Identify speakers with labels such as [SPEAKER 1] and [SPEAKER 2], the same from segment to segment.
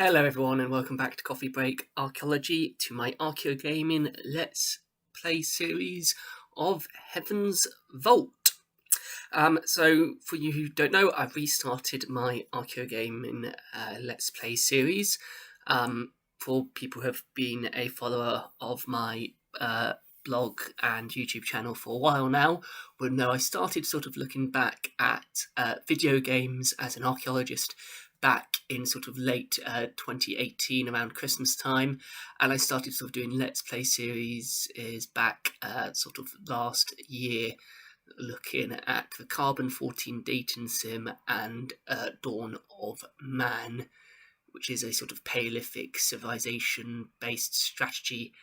[SPEAKER 1] Hello everyone and welcome back to Coffee Break Archaeology, to my Archaeogaming Let's Play series of Heaven's Vault. So for you who don't know, I've restarted my Archaeogaming Let's Play series. For people who have been a follower of my blog and YouTube channel for a while now will know I started sort of looking back at video games as an archaeologist back in sort of late 2018, around Christmas time, and I started sort of doing Let's Play series back sort of last year, looking at the Carbon 14 dating sim and Dawn of Man, which is a sort of Paleolithic civilization-based strategy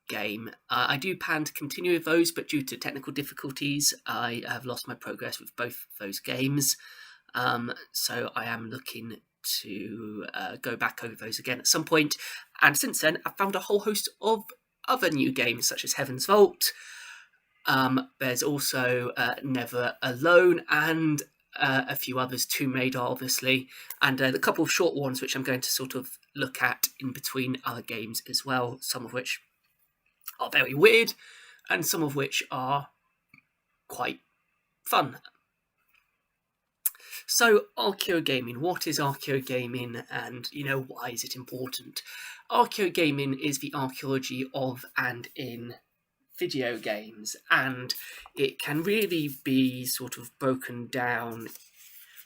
[SPEAKER 1] game. I do plan to continue with those, but due to technical difficulties, I have lost my progress with both of those games. So I am looking to go back over those again at some point. And since then, I've found a whole host of other new games, such as Heaven's Vault. There's also Never Alone, and a few others, Tomb Raider, obviously, and a couple of short ones, which I'm going to sort of look at in between other games as well, some of which are very weird, and some of which are quite fun. So, archaeogaming. What is archaeogaming, and, why is it important? Archaeogaming is the archaeology of and in video games, and it can really be sort of broken down,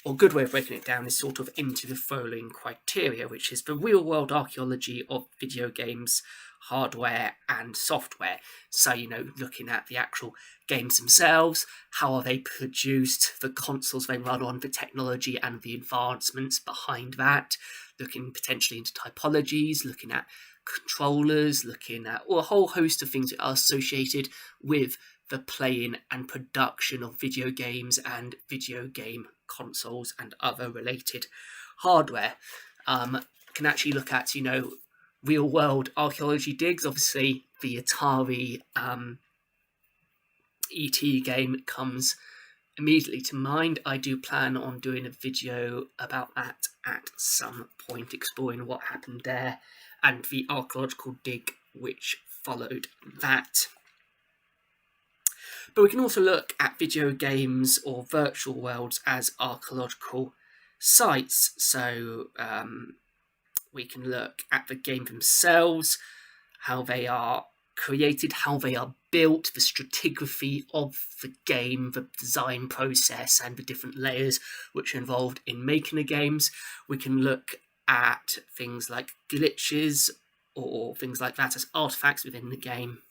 [SPEAKER 1] or a good way of breaking it down is sort of into the following criteria, which is the real-world archaeology of video games, hardware and software. So, looking at the actual games themselves, how are they produced, the consoles they run on, the technology and the advancements behind that, looking potentially into typologies, looking at controllers, looking at a whole host of things that are associated with the playing and production of video games and video game consoles and other related hardware. Can actually look at, real world archaeology digs. Obviously, the Atari ET game comes immediately to mind. I do plan on doing a video about that at some point, exploring what happened there and the archaeological dig which followed that. But we can also look at video games or virtual worlds as archaeological sites. So we can look at the game themselves, how they are created, how they are built, the stratigraphy of the game, the design process, and the different layers which are involved in making the games. We can look at things like glitches or things like that as artifacts within the game.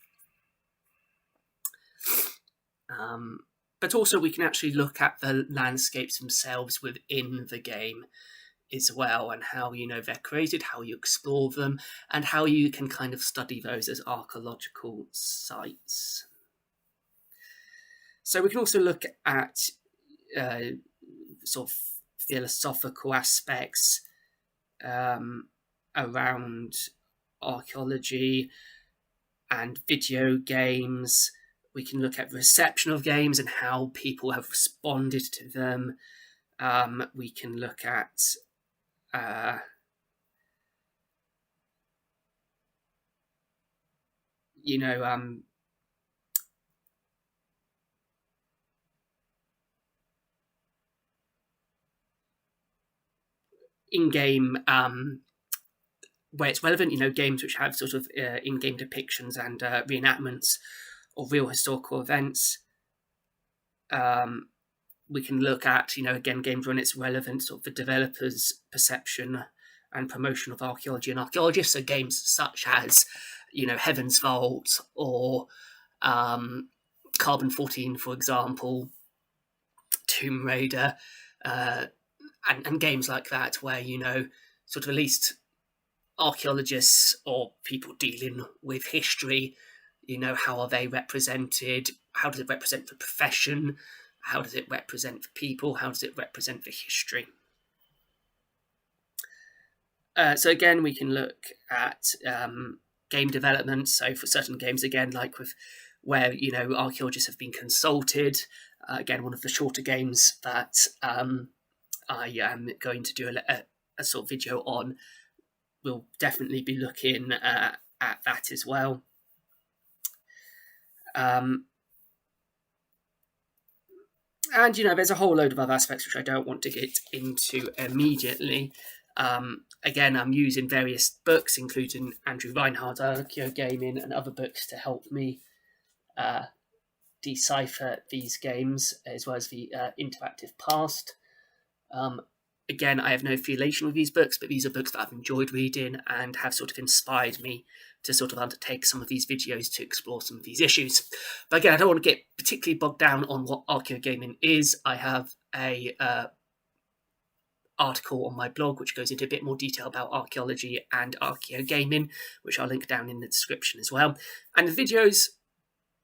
[SPEAKER 1] But also we can actually look at the landscapes themselves within the game as well, and how they're created, how you explore them, and how you can kind of study those as archaeological sites. So we can also look at sort of philosophical aspects around archaeology and video games. We can look at the reception of games and how people have responded to them. We can look at in-game where it's relevant, games which have sort of in-game depictions and reenactments of real historical events. We can look at, again, games when it's relevant, sort of the developer's perception and promotion of archaeology and archaeologists. So games such as, Heaven's Vault or Carbon 14, for example, Tomb Raider, and games like that where, sort of at least archaeologists or people dealing with history, how are they represented? How does it represent the profession? How does it represent the people? How does it represent the history? So again, we can look at game development. So for certain games, again, like with where archaeologists have been consulted. Again, one of the shorter games that I am going to do a sort of video on we'll definitely be looking at that as well. And, there's a whole load of other aspects which I don't want to get into immediately. Again, I'm using various books, including Andrew Reinhardt's Archaeogaming and other books to help me decipher these games, as well as the interactive past. Again, I have no affiliation with these books, but these are books that I've enjoyed reading and have sort of inspired me to sort of undertake some of these videos to explore some of these issues. But again, I don't want to get particularly bogged down on what archaeogaming is. I have a article on my blog which goes into a bit more detail about archaeology and archaeogaming, which I'll link down in the description as well. And the videos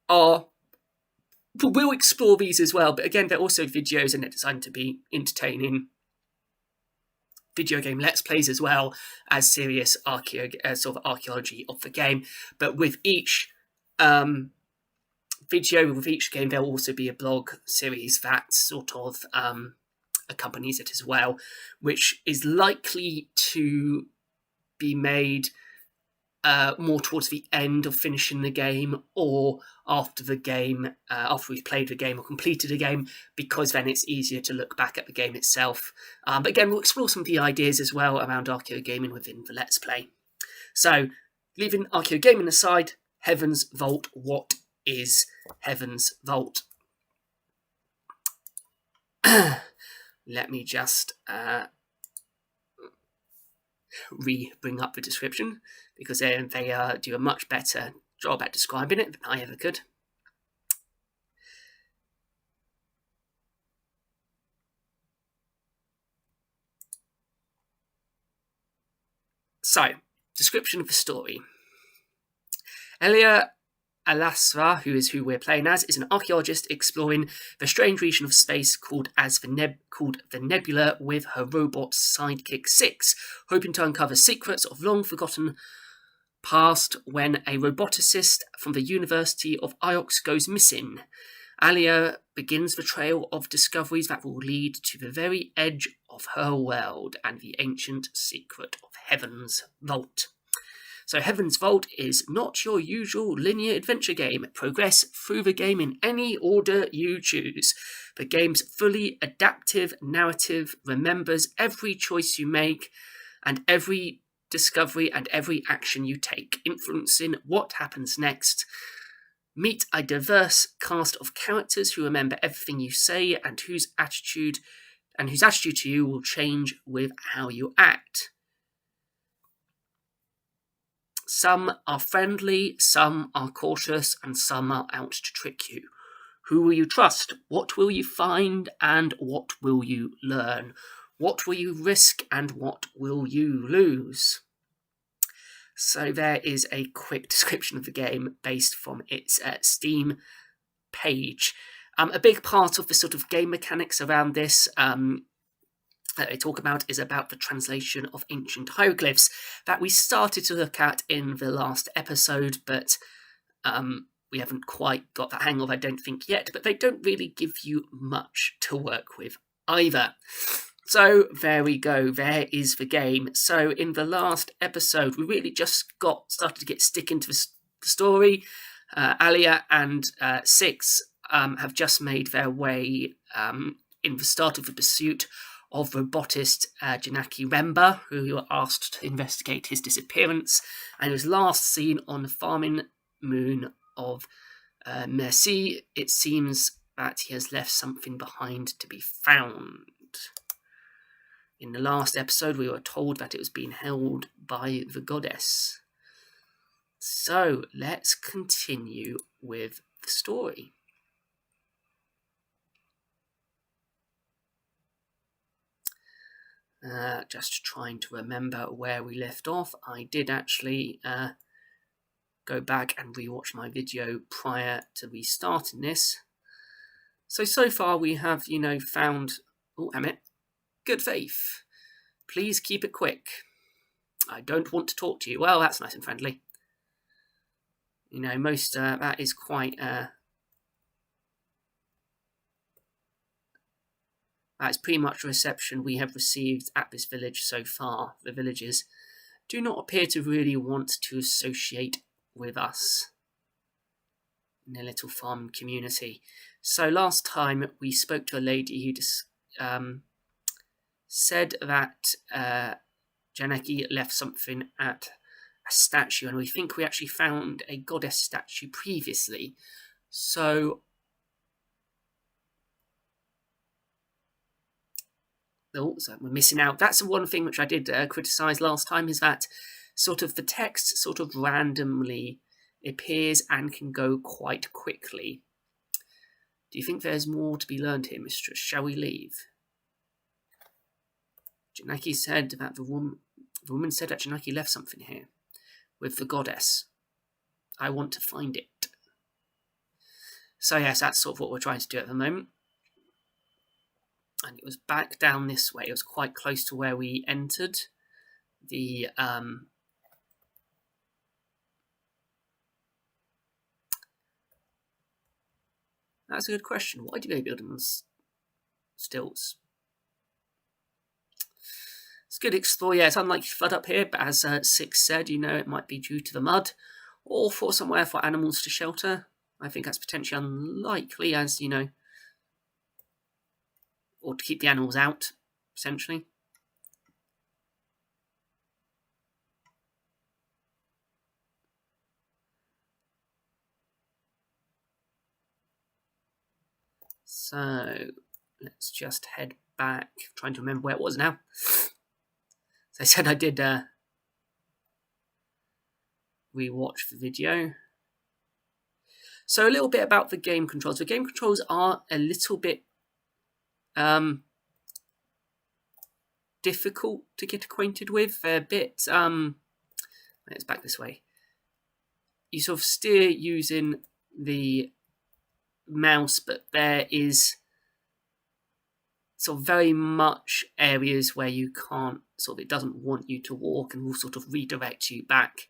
[SPEAKER 1] we'll explore these as well, but again, they're also videos and they're designed to be entertaining video game let's plays as well as serious sort of archaeology of the game. But with each video, with each game, there'll also be a blog series that sort of accompanies it as well, which is likely to be made more towards the end of finishing the game, or after the game, after we've played the game or completed a game, because then it's easier to look back at the game itself. But again, we'll explore some of the ideas as well around archaeogaming within the Let's Play. So, leaving archaeogaming aside, Heaven's Vault. What is Heaven's Vault? Let me just bring up the description, because they do a much better job at describing it than I ever could. So, description of the story. Aliya Elasra, who we're playing as, is an archaeologist exploring the strange region of space called the Nebula with her robot sidekick 6, hoping to uncover secrets of long-forgotten past when a roboticist from the University of Iox goes missing. Aliya begins the trail of discoveries that will lead to the very edge of her world and the ancient secret of Heaven's Vault. So Heaven's Vault is not your usual linear adventure game. Progress through the game in any order you choose. The game's fully adaptive narrative remembers every choice you make and every discovery and every action you take, influencing what happens next. Meet a diverse cast of characters who remember everything you say and whose attitude to you will change with how you act. Some are friendly, some are cautious, and some are out to trick you. Who will you trust? What will you find, and what will you learn? What will you risk, and what will you lose? So there is a quick description of the game based from its Steam page. A big part of the sort of game mechanics around this that they talk about is about the translation of ancient hieroglyphs that we started to look at in the last episode, but we haven't quite got the hang of, I don't think, yet, but they don't really give you much to work with either. So there we go, there is the game. So in the last episode, we really just started to stick into the story. Aliya and Six have just made their way in the start of the pursuit of robotist Janaki Remba, who you were asked to investigate his disappearance, and was last seen on the farming moon of Merci. It seems that he has left something behind to be found. In the last episode, we were told that it was being held by the goddess. So, let's continue with the story. Just trying to remember where we left off. I did actually go back and rewatch my video prior to restarting this. So far we have, found... Oh, Amit. Good faith. Please keep it quick. I don't want to talk to you. Well, that's nice and friendly. Most... that is quite... That's pretty much the reception we have received at this village so far. The villagers do not appear to really want to associate with us in a little farm community. So last time we spoke to a lady who said that Janeki left something at a statue, and we think we actually found a goddess statue previously. So so we're missing out. That's one thing which I did criticise last time, is that sort of the text sort of randomly appears and can go quite quickly. Do you think there's more to be learned here, mistress? Shall we leave? Janaki said that the woman said that Janaki left something here with the goddess. I want to find it. So yes, that's sort of what we're trying to do at the moment. And it was back down this way. It was quite close to where we entered the That's a good question. Why do they build them on stilts? It's good to explore. Yeah, it's unlikely to flood up here, but as Six said, it might be due to the mud or for somewhere for animals to shelter. I think that's potentially unlikely, as or to keep the animals out, essentially. So let's just head back. I'm trying to remember where it was now. As I said, I did rewatch the video. So a little bit about the game controls. The game controls are a little bit difficult to get acquainted with. They're a bit let's back this way. You sort of steer using the mouse, but there is sort of very much areas where you can't, it doesn't want you to walk and will sort of redirect you back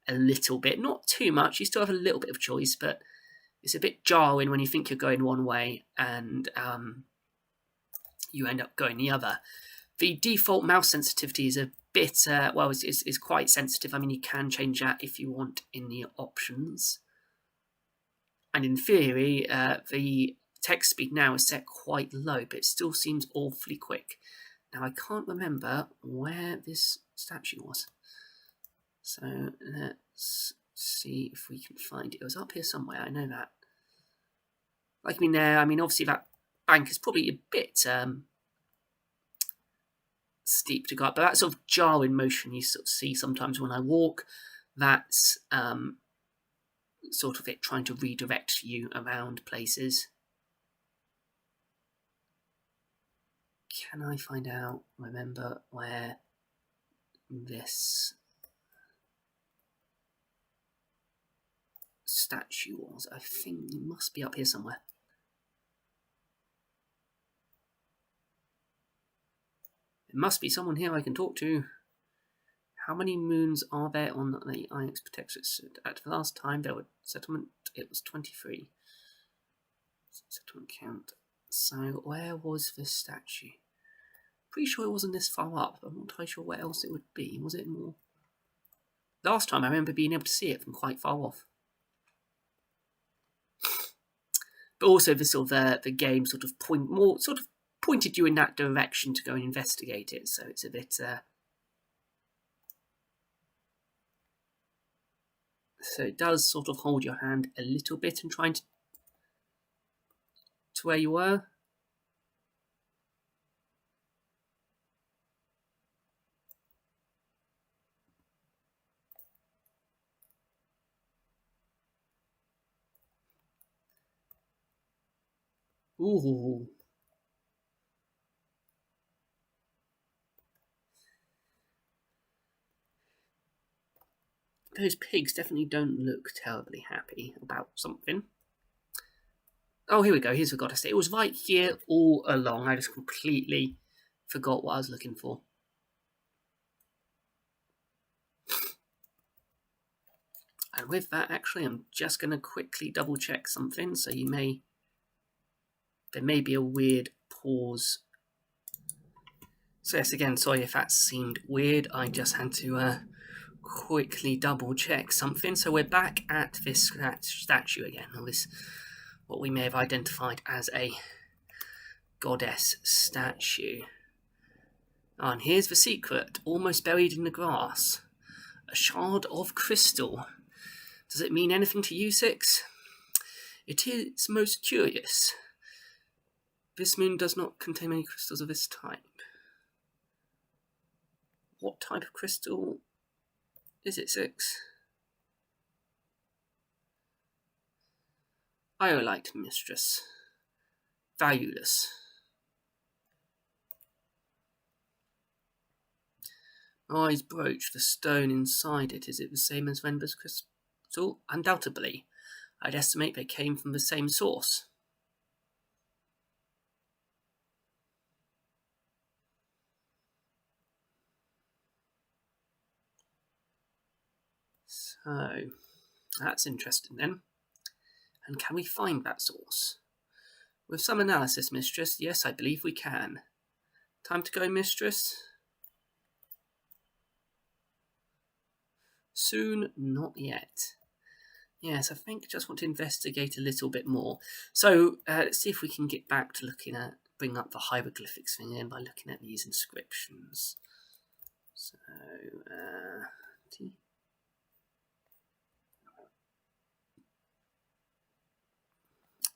[SPEAKER 1] a little bit. Not too much, you still have a little bit of choice, but it's a bit jarring when you think you're going one way and you end up going the other. The default mouse sensitivity is a bit, is quite sensitive. I mean, you can change that if you want in the options. And in theory, the text speed now is set quite low, but it still seems awfully quick. Now, I can't remember where this statue was. So let's see if we can find it. It was up here somewhere, I know that. Obviously that bank is probably a bit steep to go up, but that sort of jarring motion you sort of see sometimes when I walk, that's sort of it trying to redirect you around places. Can I remember where this statue was? I think it must be up here somewhere. There must be someone here I can talk to. How many moons are there on the Iox Protectorate? At the last time there were settlement, it was 23. Settlement count. So where was this statue? Pretty sure it wasn't this far up. I'm not entirely sure where else it would be. Was it more? Last time I remember being able to see it from quite far off. But also the game sort of pointed you in that direction to go and investigate it. So it's a bit. So it does sort of hold your hand a little bit and trying to where you were. Ooh. Those pigs definitely don't look terribly happy about something. Oh, here we go. Here's the goddess. It was right here all along. I just completely forgot what I was looking for. And with that, actually, I'm just going to quickly double check something. So there may be a weird pause So yes, again, sorry if that seemed weird. I just had to quickly double check something. So we're back at this statue again, or this, what we may have identified as a goddess statue. Oh, and here's the secret, almost buried in the grass. A shard of crystal. Does it mean anything to you, Six? It is most curious. This moon does not contain any crystals of this type. What type of crystal is it, Six? Iolite, mistress. Valueless. Eyes brooch, the stone inside it, is it the same as Venber's crystal? Undoubtedly. I'd estimate they came from the same source. So, that's interesting then. And can we find that source? With some analysis, mistress, yes, I believe we can. Time to go, mistress? Soon, not yet. Yes, I think I just want to investigate a little bit more. So, let's see if we can get back to looking at, bring up the hieroglyphics thing in by looking at these inscriptions. So,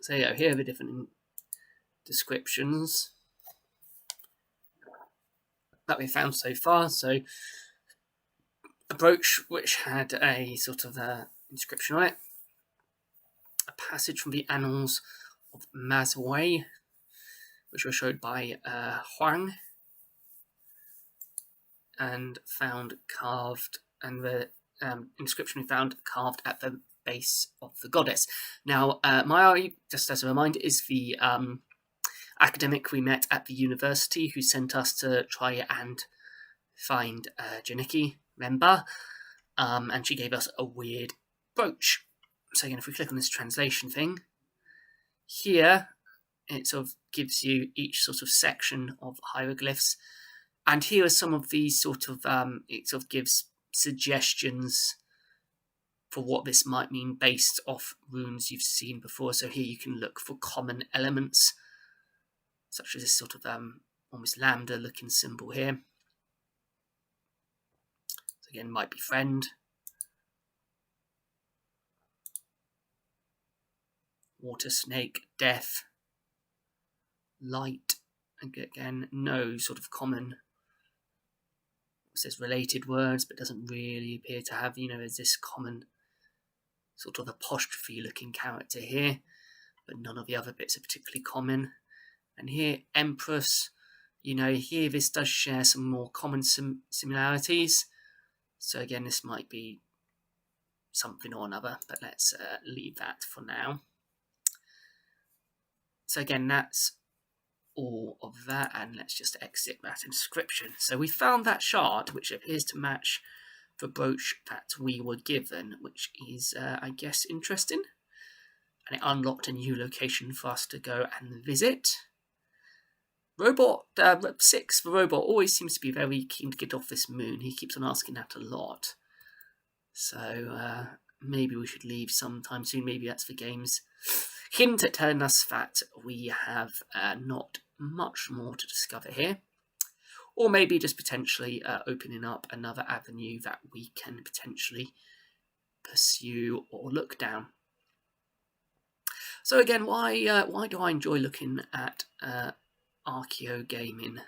[SPEAKER 1] so yeah, here are the different descriptions that we found so far. So, a brooch which had a sort of inscription on it, a passage from the annals of Mazway, which were showed by Huang, and found carved, and the inscription we found carved at the base of the goddess. Now, Maya, just as a reminder, is the academic we met at the university who sent us to try and find Janicki, remember? And she gave us a weird brooch. So again, if we click on this translation thing, here it sort of gives you each sort of section of hieroglyphs. And here are some of these sort of, it sort of gives suggestions for what this might mean based off runes you've seen before. So here you can look for common elements, such as this sort of almost lambda looking symbol here. So again, might be friend. Water snake, death, light, and again, no sort of common, it says related words, but doesn't really appear to have, as this common sort of apostrophe looking character here, but none of the other bits are particularly common. And here, Empress, here this does share some more common similarities. So again, this might be something or another, but let's leave that for now. So again, that's all of that, and let's just exit that inscription. So we found that shard, which appears to match the brooch that we were given, which is, I guess, interesting. And it unlocked a new location for us to go and visit. Robot 6, the robot, always seems to be very keen to get off this moon. He keeps on asking that a lot. So maybe we should leave sometime soon. Maybe that's the game's hint at telling us that we have not much more to discover here. Or maybe just potentially opening up another avenue that we can potentially pursue or look down. So again, why do I enjoy looking at Archaeogaming?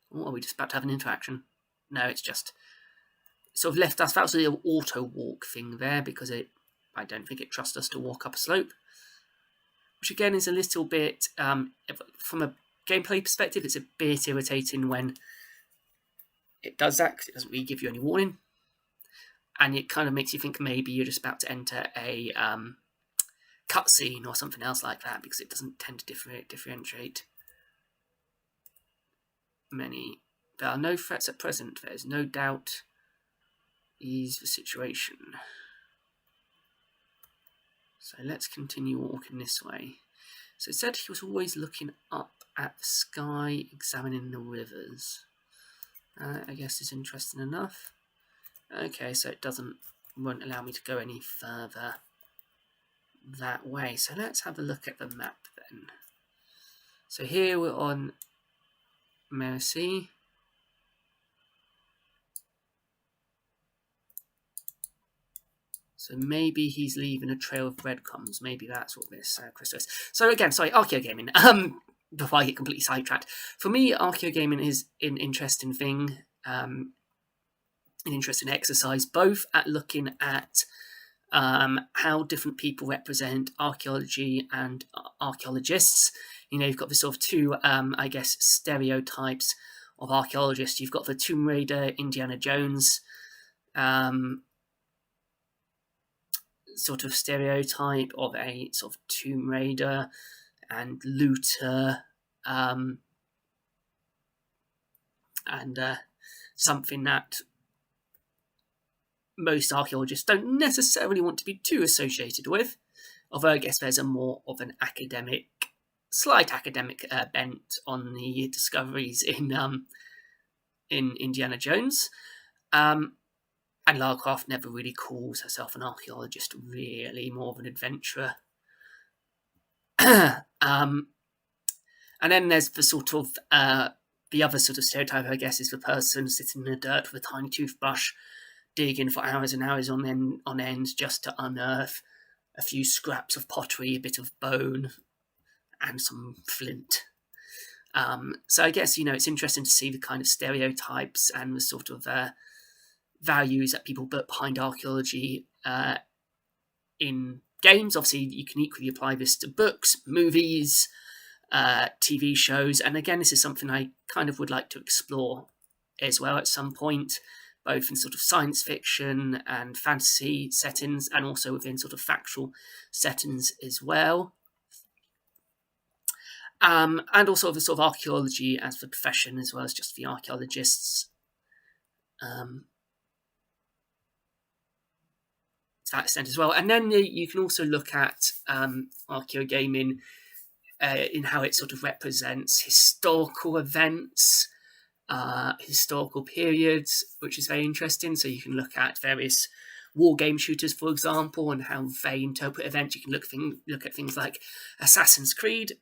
[SPEAKER 1] Or are we just about to have an interaction? No, it's just sort of left us. That was the auto walk thing there because I don't think it trusts us to walk up a slope. Which again is a little bit, from a gameplay perspective, it's a bit irritating when it does that because it doesn't really give you any warning. And it kind of makes you think maybe you're just about to enter a cutscene or something else like that because it doesn't tend to differentiate many. There are no threats at present. There's no doubt is the situation. So let's continue walking this way. So it said he was always looking up at the sky, examining the rivers. I guess it's interesting enough. Okay, so it won't allow me to go any further that way. So let's have a look at the map then. So here we're on Mercy. So maybe he's leaving a trail of breadcrumbs. Maybe that's what this crystal is. So again, sorry, Archaeogaming. Before I get completely sidetracked. For me, Archaeogaming is an interesting thing, an interesting exercise, both at looking at how different people represent archaeology and archaeologists. You know, you've got the sort of two, I guess, stereotypes of archaeologists. You've got the Tomb Raider, Indiana Jones sort of stereotype of a sort of Tomb Raider and looter, and something that most archaeologists don't necessarily want to be too associated with, although I guess there's a more of an slight academic bent on the discoveries in Indiana Jones. And Lara Croft never really calls herself an archaeologist, really, more of an adventurer. And then there's the sort of, the other sort of stereotype, I guess, is the person sitting in the dirt with a tiny toothbrush, digging for hours and hours on end just to unearth a few scraps of pottery, a bit of bone, and some flint. So I guess, you know, it's interesting to see the kind of stereotypes and the sort of values that people put behind archaeology in games. Obviously, you can equally apply this to books, movies, TV shows, and again, this is something I kind of would like to explore as well at some point, both in sort of science fiction and fantasy settings, and also within sort of factual settings as well. And also the sort of archaeology as the profession, as well as just the archaeologists. To that extent as well. And then you can also look at Archaeogaming in how it sort of represents historical events, historical periods, which is very interesting. So you can look at various war game shooters, for example, and how they interpret events. You can look at things like Assassin's Creed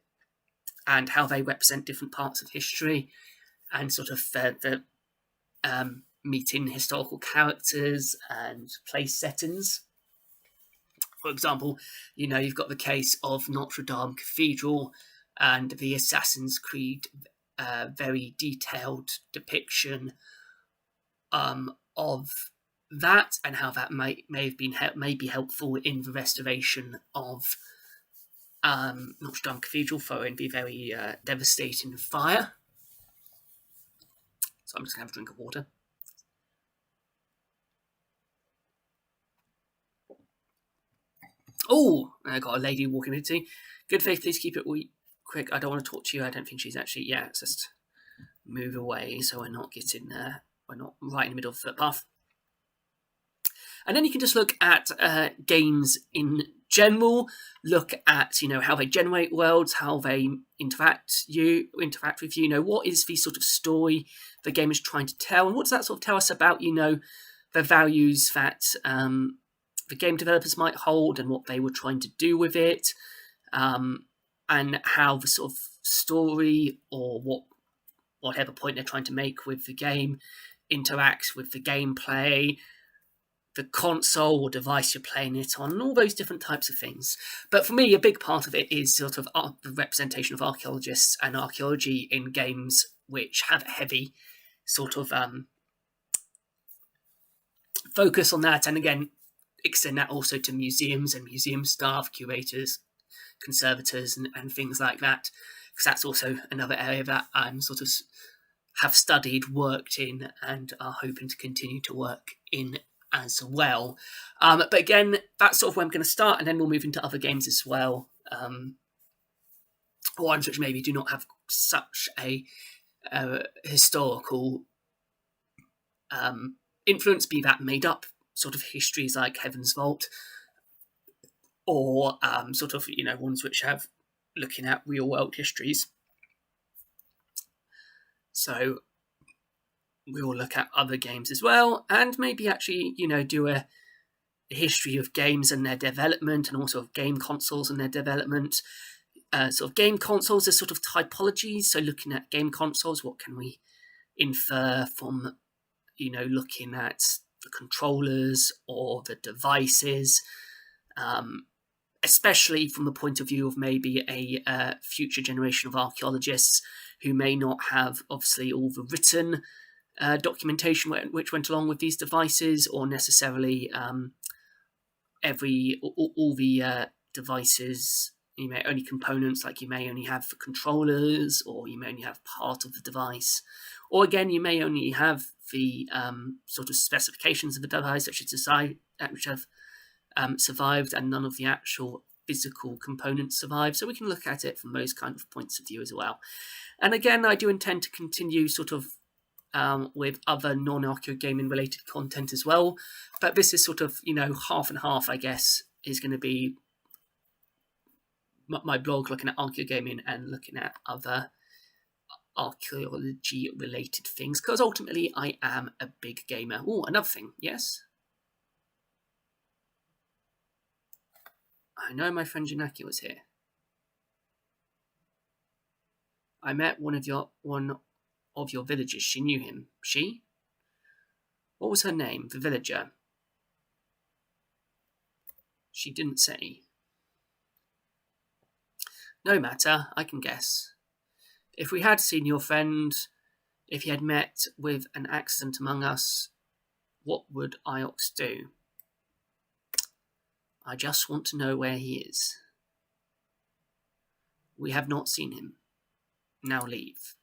[SPEAKER 1] and how they represent different parts of history, and sort of the meeting historical characters and place settings. For example, you know, you've got the case of Notre Dame Cathedral and the Assassin's Creed very detailed depiction of that, and how that may be helpful in the restoration of Notre Dame Cathedral following the very devastating fire. So I'm just going to have a drink of water. Oh, I got a lady walking into me. Good faith, please keep it quick. I don't want to talk to you. I don't think she's actually... Yeah, let's just move away so we're not getting... we're not right in the middle of the footpath. And then you can just look at games in general, look at, you know, how they generate worlds, how they interact with you, you know, what is the sort of story the game is trying to tell, and what does that sort of tell us about, you know, the values that the game developers might hold and what they were trying to do with it, and how the sort of story or whatever point they're trying to make with the game interacts with the gameplay, the console or device you're playing it on, and all those different types of things. But for me, a big part of it is sort of the representation of archaeologists and archaeology in games which have a heavy sort of focus on that, and again, extend that also to museums and museum staff, curators, conservators, and things like that, because that's also another area that I'm sort of have studied, worked in, and are hoping to continue to work in as well. But again, that's sort of where I'm going to start, and then we'll move into other games as well, ones which maybe do not have such a historical influence, be that made up sort of histories like Heaven's Vault, or sort of, you know, ones which have looking at real world histories. So we'll look at other games as well, and maybe actually, do a history of games and their development, and also of game consoles and their development. Sort of game consoles are sort of typologies. So looking at game consoles, what can we infer from, looking at the controllers or the devices, especially from the point of view of maybe a future generation of archaeologists who may not have, obviously, all the written documentation which went along with these devices, or necessarily all the devices. You may only components, like you may only have the controllers, or you may only have part of the device, or again you may only have the sort of specifications of the device which have survived, and none of the actual physical components survive. So we can look at it from those kind of points of view as well. And again, I do intend to continue sort of with other non-Archaeogaming related content as well, but this is sort of, half and half, I guess, is going to be my blog looking at Archaeogaming and looking at other archaeology related things, because ultimately I am a big gamer. Oh, another thing, yes? I know my friend Janaki was here. I met one of your villagers. She knew him. She? What was her name? The villager? She didn't say. No matter, I can guess. If we had seen your friend, if he had met with an accident among us, what would Iox do? I just want to know where he is. We have not seen him. Now leave.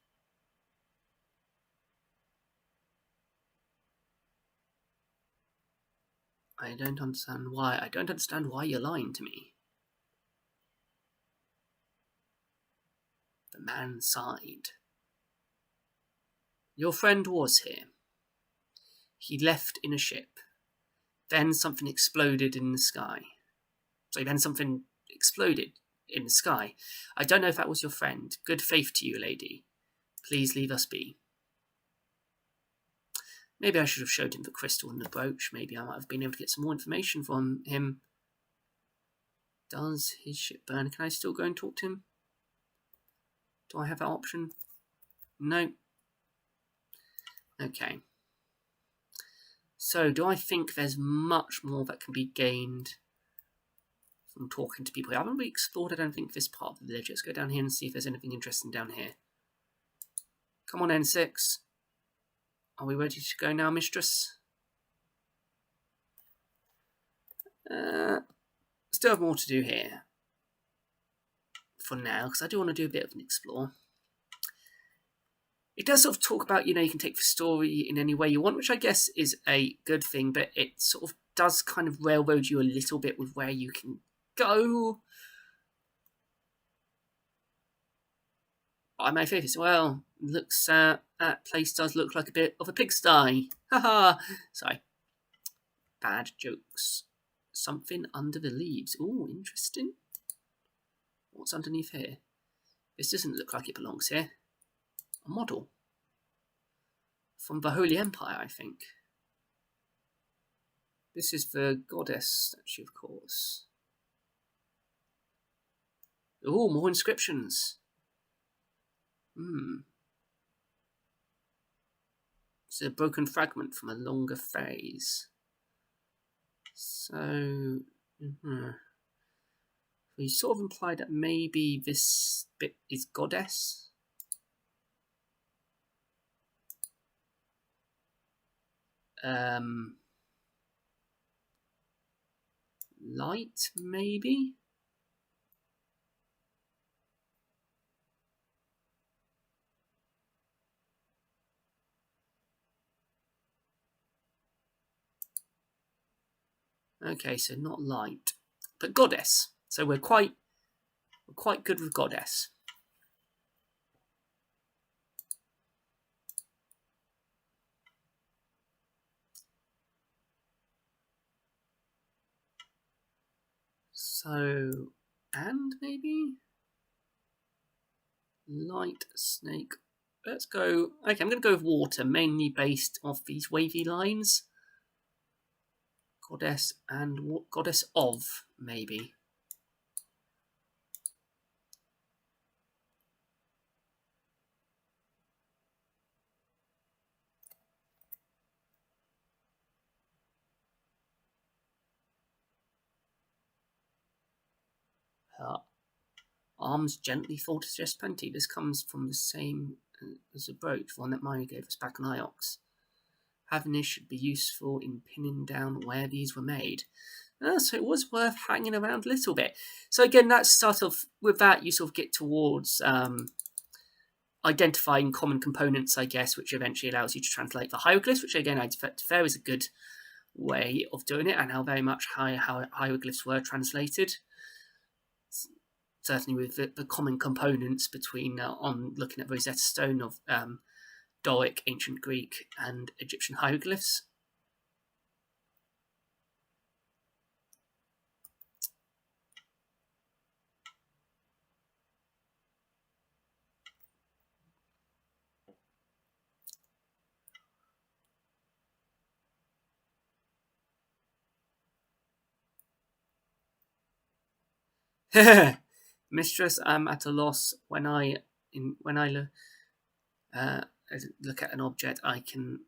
[SPEAKER 1] I don't understand why. I don't understand why you're lying to me. The man sighed. Your friend was here. He left in a ship. Then something exploded in the sky. I don't know if that was your friend. Good faith to you, lady. Please leave us be. Maybe I should have showed him the crystal and the brooch. Maybe I might have been able to get some more information from him. Does his ship burn? Can I still go and talk to him? Do I have that option? No. Okay. So, do I think there's much more that can be gained from talking to people? I haven't really explored, I don't think, this part of the village. Let's go down here and see if there's anything interesting down here. Come on, N6. Are we ready to go now, mistress? Still have more to do here for now, because I do want to do a bit of an explore. It does sort of talk about, you can take the story in any way you want, which I guess is a good thing, but it sort of does kind of railroad you a little bit with where you can go. But my favourite, well, looks, that place does look like a bit of a pigsty. Haha. Sorry. Bad jokes. Something under the leaves. Ooh, interesting. What's underneath here? This doesn't look like it belongs here. A model. From the Holy Empire, I think. This is the goddess statue, of course. Ooh, more inscriptions. It's a broken fragment from a longer phase. So, we sort of implied that maybe this bit is goddess. Light, maybe? Okay, so not light, but goddess. So we're quite good with goddess. So, and maybe? light, snake. Let's go. Okay, I'm going to go with water, mainly based off these wavy lines. Goddess and goddess of, maybe. Arms gently thought to suggest plenty. This comes from the same as a brooch, one that Maya gave us back on Iox. Having this should be useful in pinning down where these were made. So it was worth hanging around a little bit. So again, that's sort of, with that you sort of get towards identifying common components, I guess, which eventually allows you to translate the hieroglyphs, which again I'd fair is a good way of doing it, and how very much how hieroglyphs were translated. Certainly with the common components between on looking at Rosetta Stone of Doric, Ancient Greek, and Egyptian hieroglyphs. Mistress, I'm at a loss. When I look at an object, I can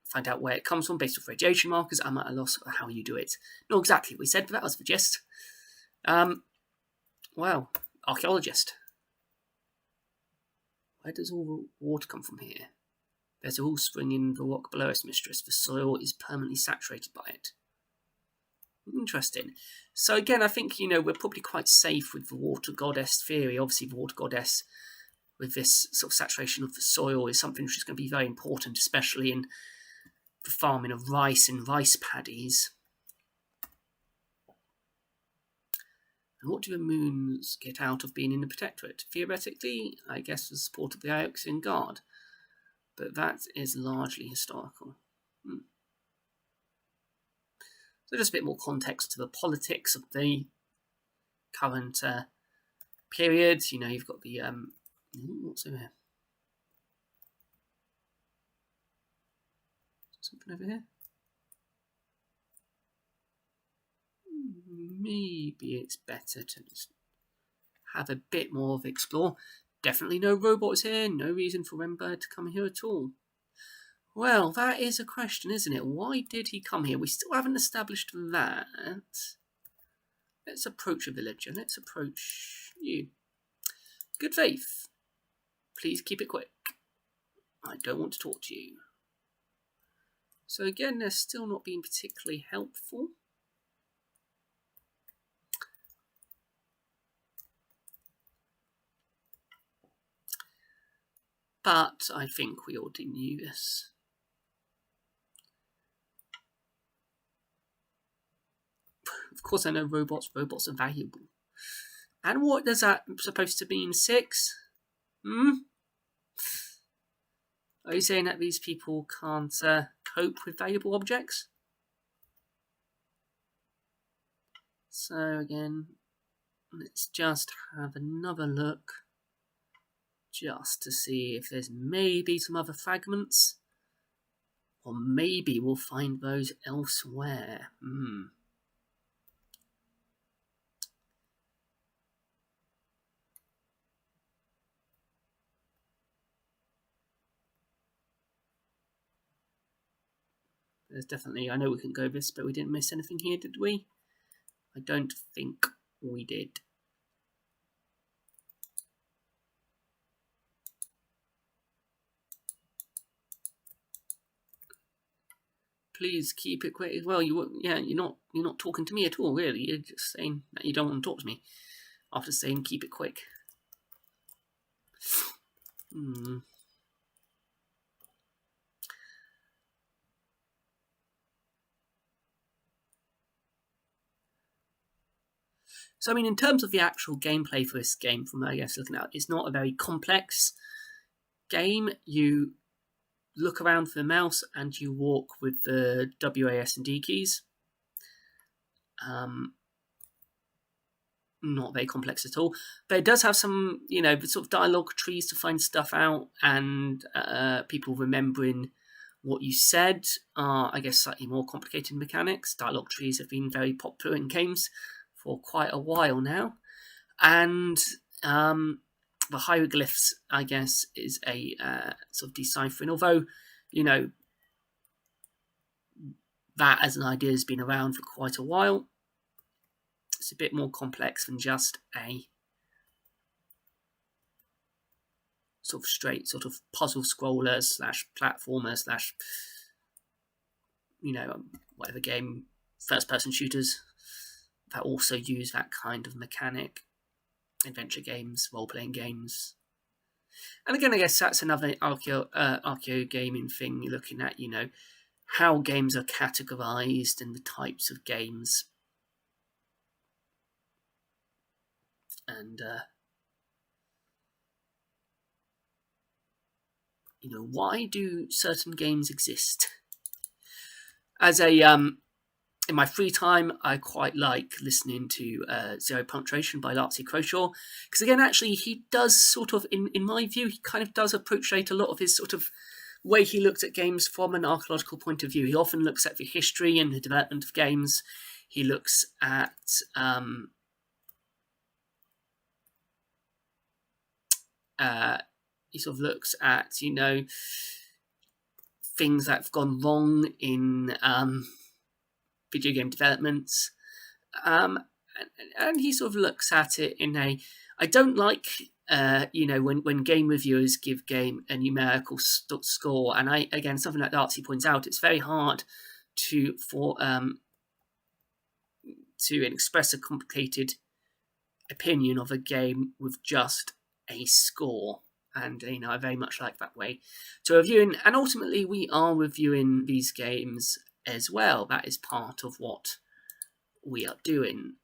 [SPEAKER 1] find out where it comes from based off radiation markers. I'm at a loss for how you do it. Not exactly what we said, but that was the gist. Well, archaeologist. Where does all the water come from here? There's a wall spring in the rock below us, mistress. The soil is permanently saturated by it. Interesting. So again, I think, we're probably quite safe with the water goddess theory. Obviously, the water goddess with this sort of saturation of the soil is something which is going to be very important, especially in the farming of rice and rice paddies. And what do the moons get out of being in the protectorate? Theoretically, I guess the support of the Ioxian Guard. But that is largely historical. So just a bit more context to the politics of the current period. You've got the what's over here? Something over here? Maybe it's better to just have a bit more of explore. Definitely no robots here. No reason for Rembird to come here at all. Well, that is a question, isn't it? Why did he come here? We still haven't established that. Let's approach a villager. Let's approach you. Good faith. Please keep it quick. I don't want to talk to you. So again, they're still not being particularly helpful. But I think we already knew this. Of course I know robots. Robots are valuable. And what is that supposed to mean? 6? Are you saying that these people can't cope with valuable objects? So again, let's just have another look. Just to see if there's maybe some other fragments. Or maybe we'll find those elsewhere. There's definitely, I know we can go this, but we didn't miss anything here, did we? I don't think we did. Please keep it quick. Well, you're not talking to me at all, really. You're just saying that you don't want to talk to me after saying keep it quick. So, I mean, in terms of the actual gameplay for this game, from I guess looking at, it's not a very complex game. You look around for the mouse and you walk with the W, A, S, and D keys. not very complex at all. But it does have some, sort of dialogue trees to find stuff out, and people remembering what you said are, I guess, slightly more complicated mechanics. Dialogue trees have been very popular in games for quite a while now. And the hieroglyphs, I guess, is a sort of deciphering, although, that as an idea has been around for quite a while. It's a bit more complex than just a sort of straight sort of puzzle scroller / platformer / whatever game, first-person shooters that also use that kind of mechanic. Adventure games, role-playing games. And again, I guess that's another archaeogaming thing, you're looking at, how games are categorized and the types of games. And, why do certain games exist? As a, in my free time, I quite like listening to Zero Punctuation by Larksy Croshaw, because again, actually, he does sort of, in my view, he kind of does appropriate a lot of his sort of way he looks at games from an archaeological point of view. He often looks at the history and the development of games. He looks at he sort of looks at, things that have gone wrong in video game developments. And he sort of looks at it in a... I don't like, when game reviewers give game a numerical score. And again, something like Darcy points out, it's very hard to express a complicated opinion of a game with just a score. And, I very much like that way to reviewing. And ultimately, we are reviewing these games as well. That is part of what we are doing.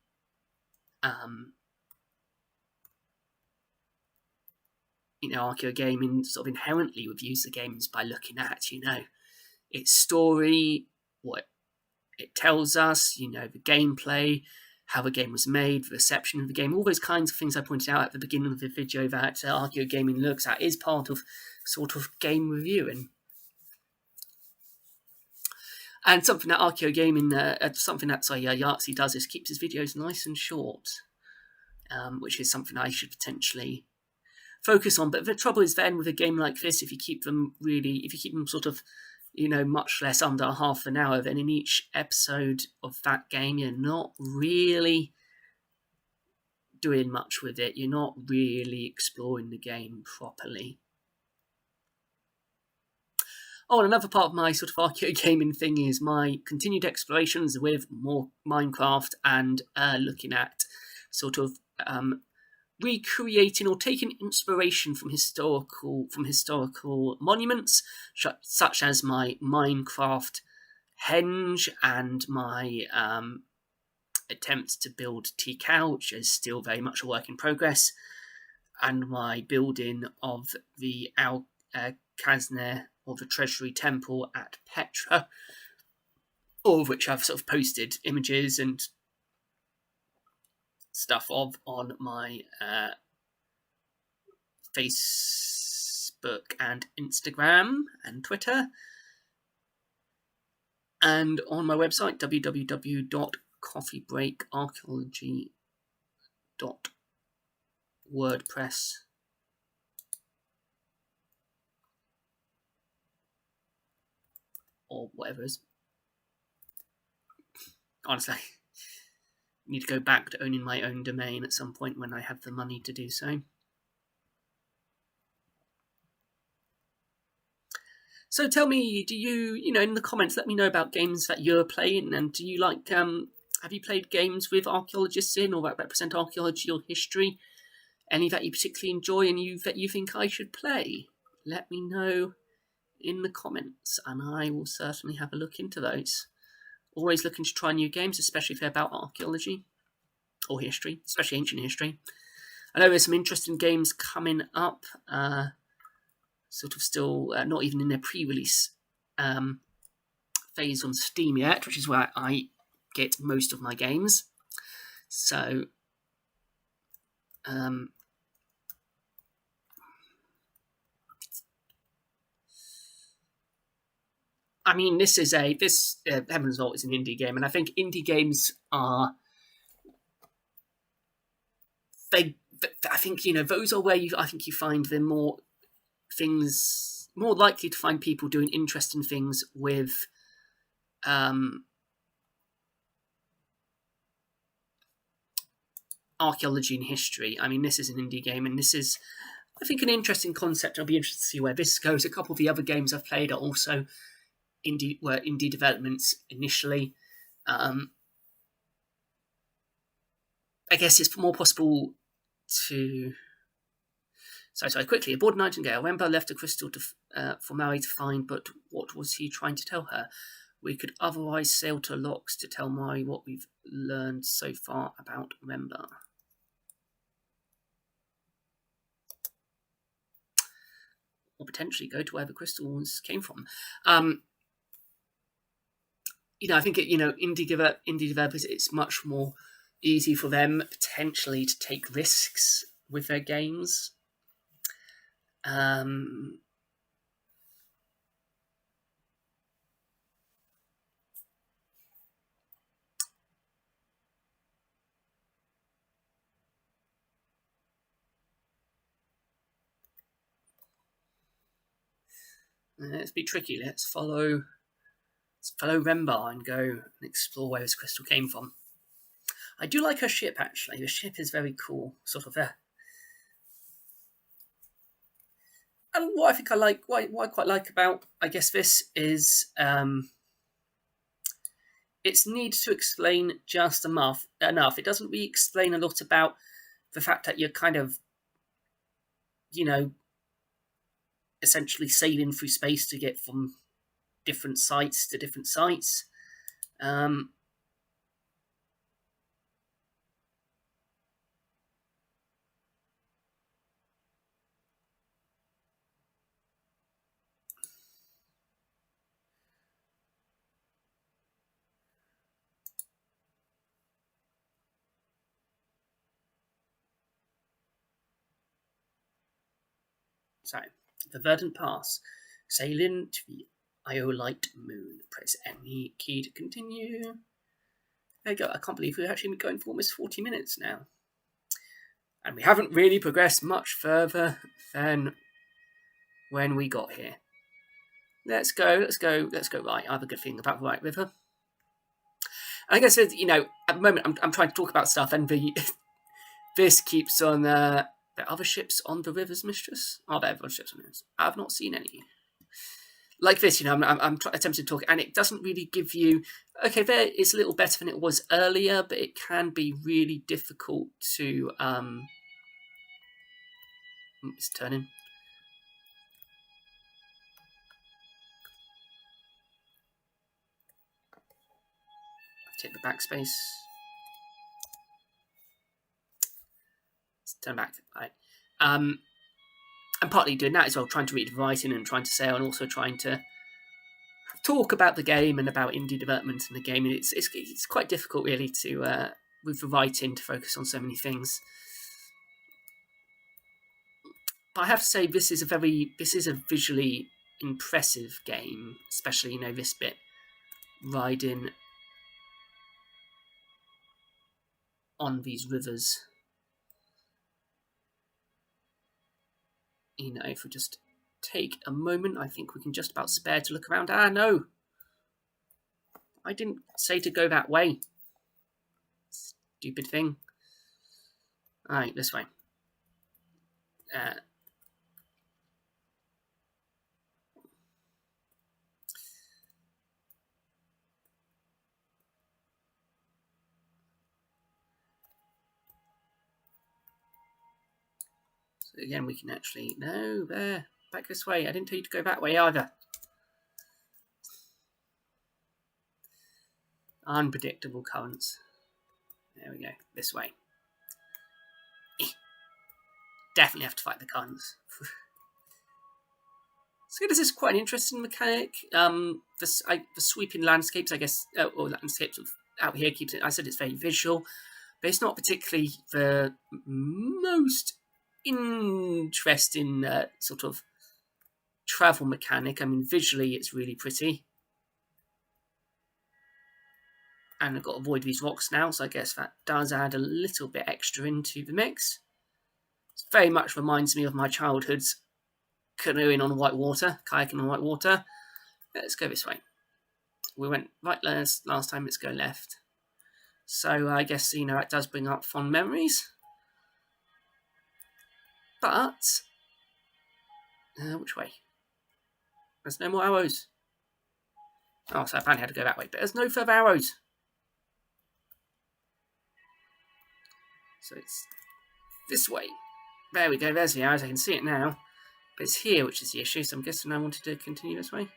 [SPEAKER 1] Archaeogaming sort of inherently reviews the games by looking at, its story, what it tells us, the gameplay, how the game was made, the reception of the game, all those kinds of things I pointed out at the beginning of the video that Archaeogaming looks at is part of sort of game reviewing. And something that Archaeogaming, something that Iox does is keeps his videos nice and short, which is something I should potentially focus on. But the trouble is then with a game like this, if you keep them sort of, much less under half an hour, then in each episode of that game, you're not really doing much with it. You're not really exploring the game properly. Oh, and another part of my sort of archaeogaming thing is my continued explorations with more Minecraft and looking at sort of recreating or taking inspiration from historical monuments, such as my Minecraft henge and my attempts to build Tikal, which is still very much a work in progress, and my building of the Kazner, or the Treasury Temple at Petra, all of which I've sort of posted images and stuff of on my Facebook and Instagram and Twitter, and on my website www.coffeebreakarchaeology.wordpress. Or whatever is. Honestly, I need to go back to owning my own domain at some point when I have the money to do so. So tell me, do you, in the comments, let me know about games that you're playing, and do you like, have you played games with archaeologists in, or that represent archaeology or history? Any that you particularly enjoy and that you think I should play? Let me know in the comments, and I will certainly have a look into those. Always looking to try new games, especially if they're about archaeology or history, especially ancient history. I know there's some interesting games coming up, sort of still not even in their pre-release phase on Steam yet, which is where I get most of my games. So I mean, this Heaven's Vault is an indie game, and I think indie games are they. I think those are where I think you find them more likely to find people doing interesting things with archaeology and history. I mean, this is an indie game, and this is, I think, an interesting concept. I'll be interested to see where this goes. A couple of the other games I've played are also indie developments initially. I guess it's more possible to. Sorry, quickly. Aboard Nightingale, Wember left a crystal for Maui to find, but what was he trying to tell her? We could otherwise sail to Locks to tell Maui what we've learned so far about Wember. Or potentially go to where the crystals came from. I think indie developers, it's much more easy for them potentially to take risks with their games. Let's be tricky. Let's follow Rembar and go and explore where this crystal came from. I do like her ship, actually. The ship is very cool. Sort of a... And what I think I like, what I quite like about, I guess, this is it's needs to explain just enough. It doesn't really explain a lot about the fact that you're kind of, essentially sailing through space to get from different sites to different sites. So, the Verdant Pass. Sailing to the Iolite Moon. Press any key to continue. There you go. I can't believe we've actually been going for almost 40 minutes now. And we haven't really progressed much further than when we got here. Let's go right. I have a good feeling about the Right River. And I guess, at the moment I'm trying to talk about stuff, and this keeps on... there are other ships on the River's Mistress? Are there other ships on the River's? I've not seen any. Like this, I'm attempting to talk, and it doesn't really give you... Okay, there it's a little better than it was earlier, but it can be really difficult to... It's turning. Take the backspace. Let's turn back. Right. I'm partly doing that as well, trying to read writing and trying to sail, and also trying to talk about the game and about indie development in the game. And it's quite difficult, really, to with the writing to focus on so many things. But I have to say, this is a visually impressive game, especially this bit, riding on these rivers. If we just take a moment, I think we can just about spare to look around. No! I didn't say to go that way. Stupid thing. Alright, this way. So again, we can actually... No, there. Back this way. I didn't tell you to go that way either. Unpredictable currents. There we go. This way. Definitely have to fight the currents. So this is quite an interesting mechanic. The sweeping landscapes, I guess, or landscapes out here keeps it... I said it's very visual. but it's not particularly the most interesting sort of travel mechanic. I mean, visually it's really pretty. And I've got to avoid these rocks now, so I guess that does add a little bit extra into the mix. It very much reminds me of my childhood's canoeing on white water, kayaking on white water. Let's go this way. We went right last time, let's go left. So I guess, you know, it does bring up fond memories. But, which way? There's no more arrows. Oh, so I apparently had to go that way, but there's no further arrows. So it's this way. There we go, there's the arrows, I can see it now. But it's here which is the issue, so I'm guessing I wanted to continue this way.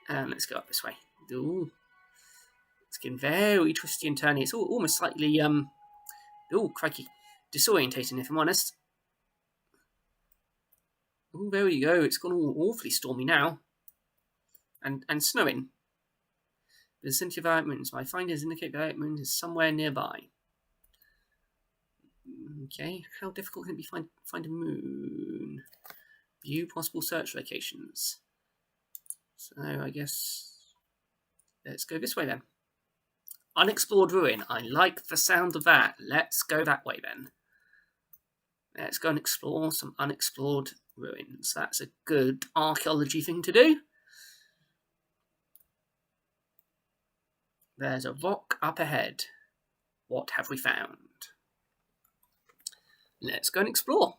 [SPEAKER 1] And let's go up this way. Ooh. It's getting very twisty and turny. It's almost slightly, oh, crikey, disorientating if I'm honest. Oh, there we go. It's gone all awfully stormy now. And snowing. The vicinity of Iox moons. My findings indicate that Iox moon is somewhere nearby. Okay, how difficult can it be find a moon? View possible search locations. So I guess let's go this way then. Unexplored ruin. I like the sound of that. Let's go that way then. Let's go and explore some unexplored ruins. That's a good archaeology thing to do. There's a rock up ahead. What have we found? Let's go and explore.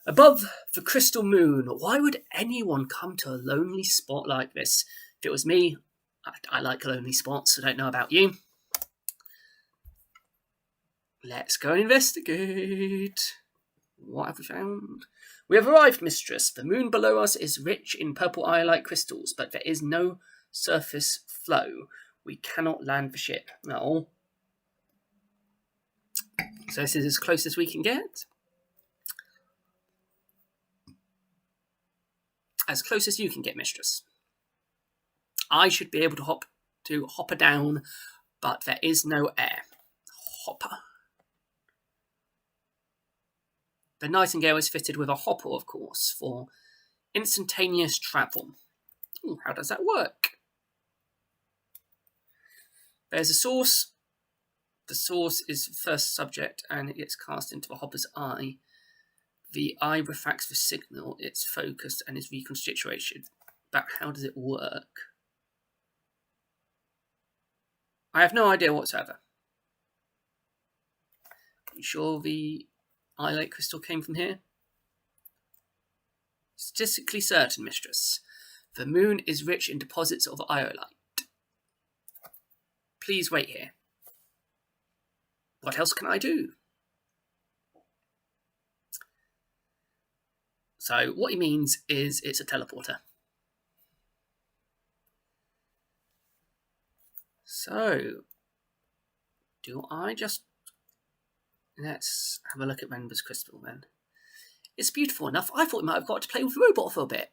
[SPEAKER 1] Above the crystal moon, why would anyone come to a lonely spot like this? If it was me, I like lonely spots, I don't know about you. Let's go and investigate. What have we found? We have arrived, mistress. The moon below us is rich in purple iolite crystals, but there is no surface flow. We cannot land the ship. No. So this is as close as we can get. As close as you can get, mistress. I should be able to hopper down, but there is no air. Hopper. The Nightingale is fitted with a hopper, of course, for instantaneous travel. Ooh, how does that work? There's a source. The source is the first subject, and it gets cast into the hopper's eye. The eye refracts the signal, it's focused, and is reconstituted. But how does it work? I have no idea whatsoever. Are you sure the iolite crystal came from here? Statistically certain, mistress. The moon is rich in deposits of iolite. Please wait here. What else can I do? So what he means is it's a teleporter. So, do I just... Let's have a look at Renber's crystal then. It's beautiful enough. I thought we might have got to play with the robot for a bit.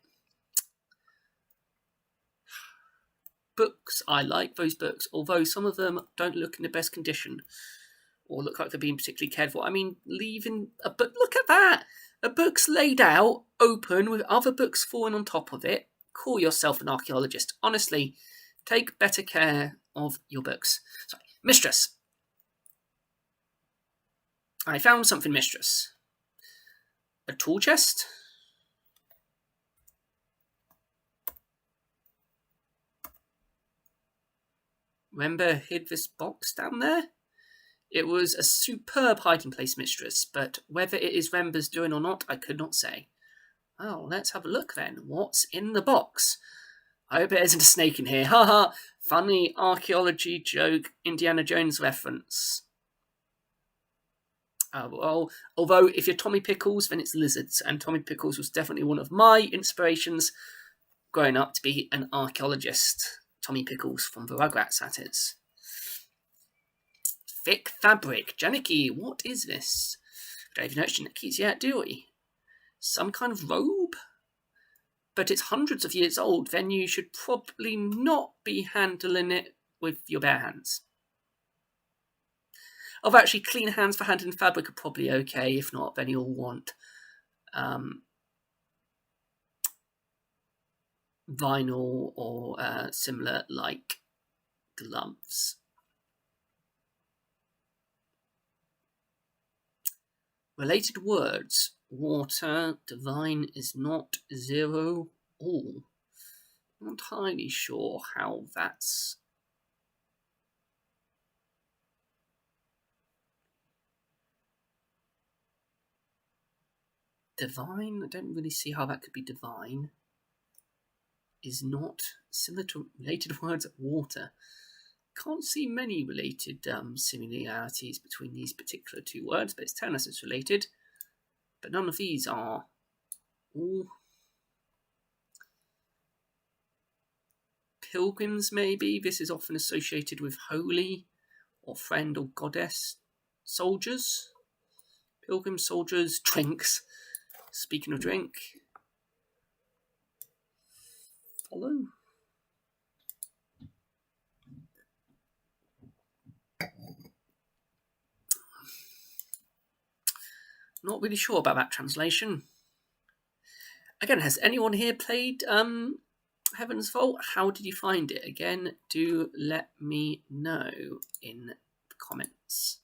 [SPEAKER 1] Books. I like those books, although some of them don't look in the best condition or look like they're being particularly cared for. I mean, leaving a book... Look at that! A book's laid out, open, with other books falling on top of it. Call yourself an archaeologist. Honestly, take better care of your books. Sorry. Mistress. I found something, mistress. A tool chest? Remember hid this box down there? It was a superb hiding place, mistress, but whether it is Rember's doing or not, I could not say. Oh, let's have a look then. What's in the box? I hope it isn't a snake in here. Haha, funny archaeology joke, Indiana Jones reference. Well, although if you're Tommy Pickles, then it's lizards, and Tommy Pickles was definitely one of my inspirations growing up to be an archaeologist. Tommy Pickles from the Rugrats, that is. Thick fabric. Janicki, what is this? I don't even know it's Janicki's yet, do we? Some kind of robe? but it's hundreds of years old, then you should probably not be handling it with your bare hands. Although actually clean hands for handling fabric are probably okay. If not, then you'll want vinyl or similar like gloves. Related words. Water, divine is not, zero, all. Not entirely sure how that's... Divine? I don't really see how that could be divine. Is not, similar to related words, water. Can't see many related similarities between these particular two words, but it's telling us it's related. But none of these are. All. Pilgrims, maybe. This is often associated with holy or friend or goddess. Soldiers. Pilgrim, soldiers, drinks. Speaking of drink. Follow. Not really sure about that translation. Again, has anyone here played Heaven's Vault? How did you find it? Again, do let me know in the comments.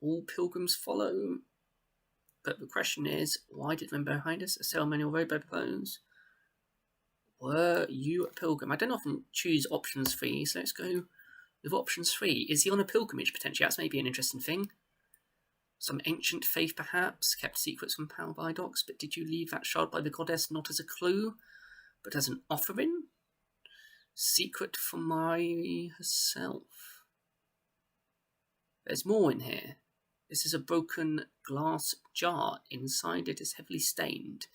[SPEAKER 1] All pilgrims follow. But the question is, why did Rainbow behind us? A ceremonial rainbow clothes. Were you a pilgrim? I don't often choose options 3, so let's go with options 3. Is he on a pilgrimage potentially? That's maybe an interesting thing. Some ancient faith perhaps, kept secrets from Pal Vidox, but did you leave that shard by the goddess not as a clue, but as an offering? Secret from my herself. There's more in here. This is a broken glass jar. Inside it is heavily stained.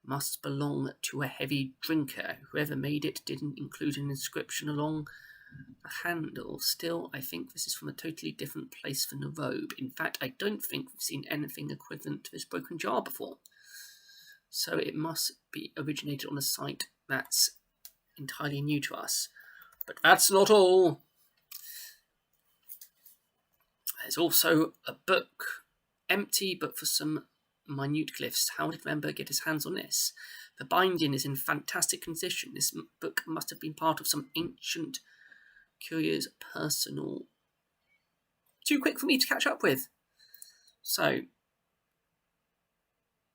[SPEAKER 1] Must belong to a heavy drinker. Whoever made it didn't include an inscription along the handle. Still, I think this is from a totally different place than the robe. In fact, I don't think we've seen anything equivalent to this broken jar before. So it must be originated on a site that's entirely new to us. But that's not all. There's also a book, empty but for some minute glyphs. How did Member get his hands on this? The binding is in fantastic condition. This book must have been part of some ancient, curious, personal... Too quick for me to catch up with. So,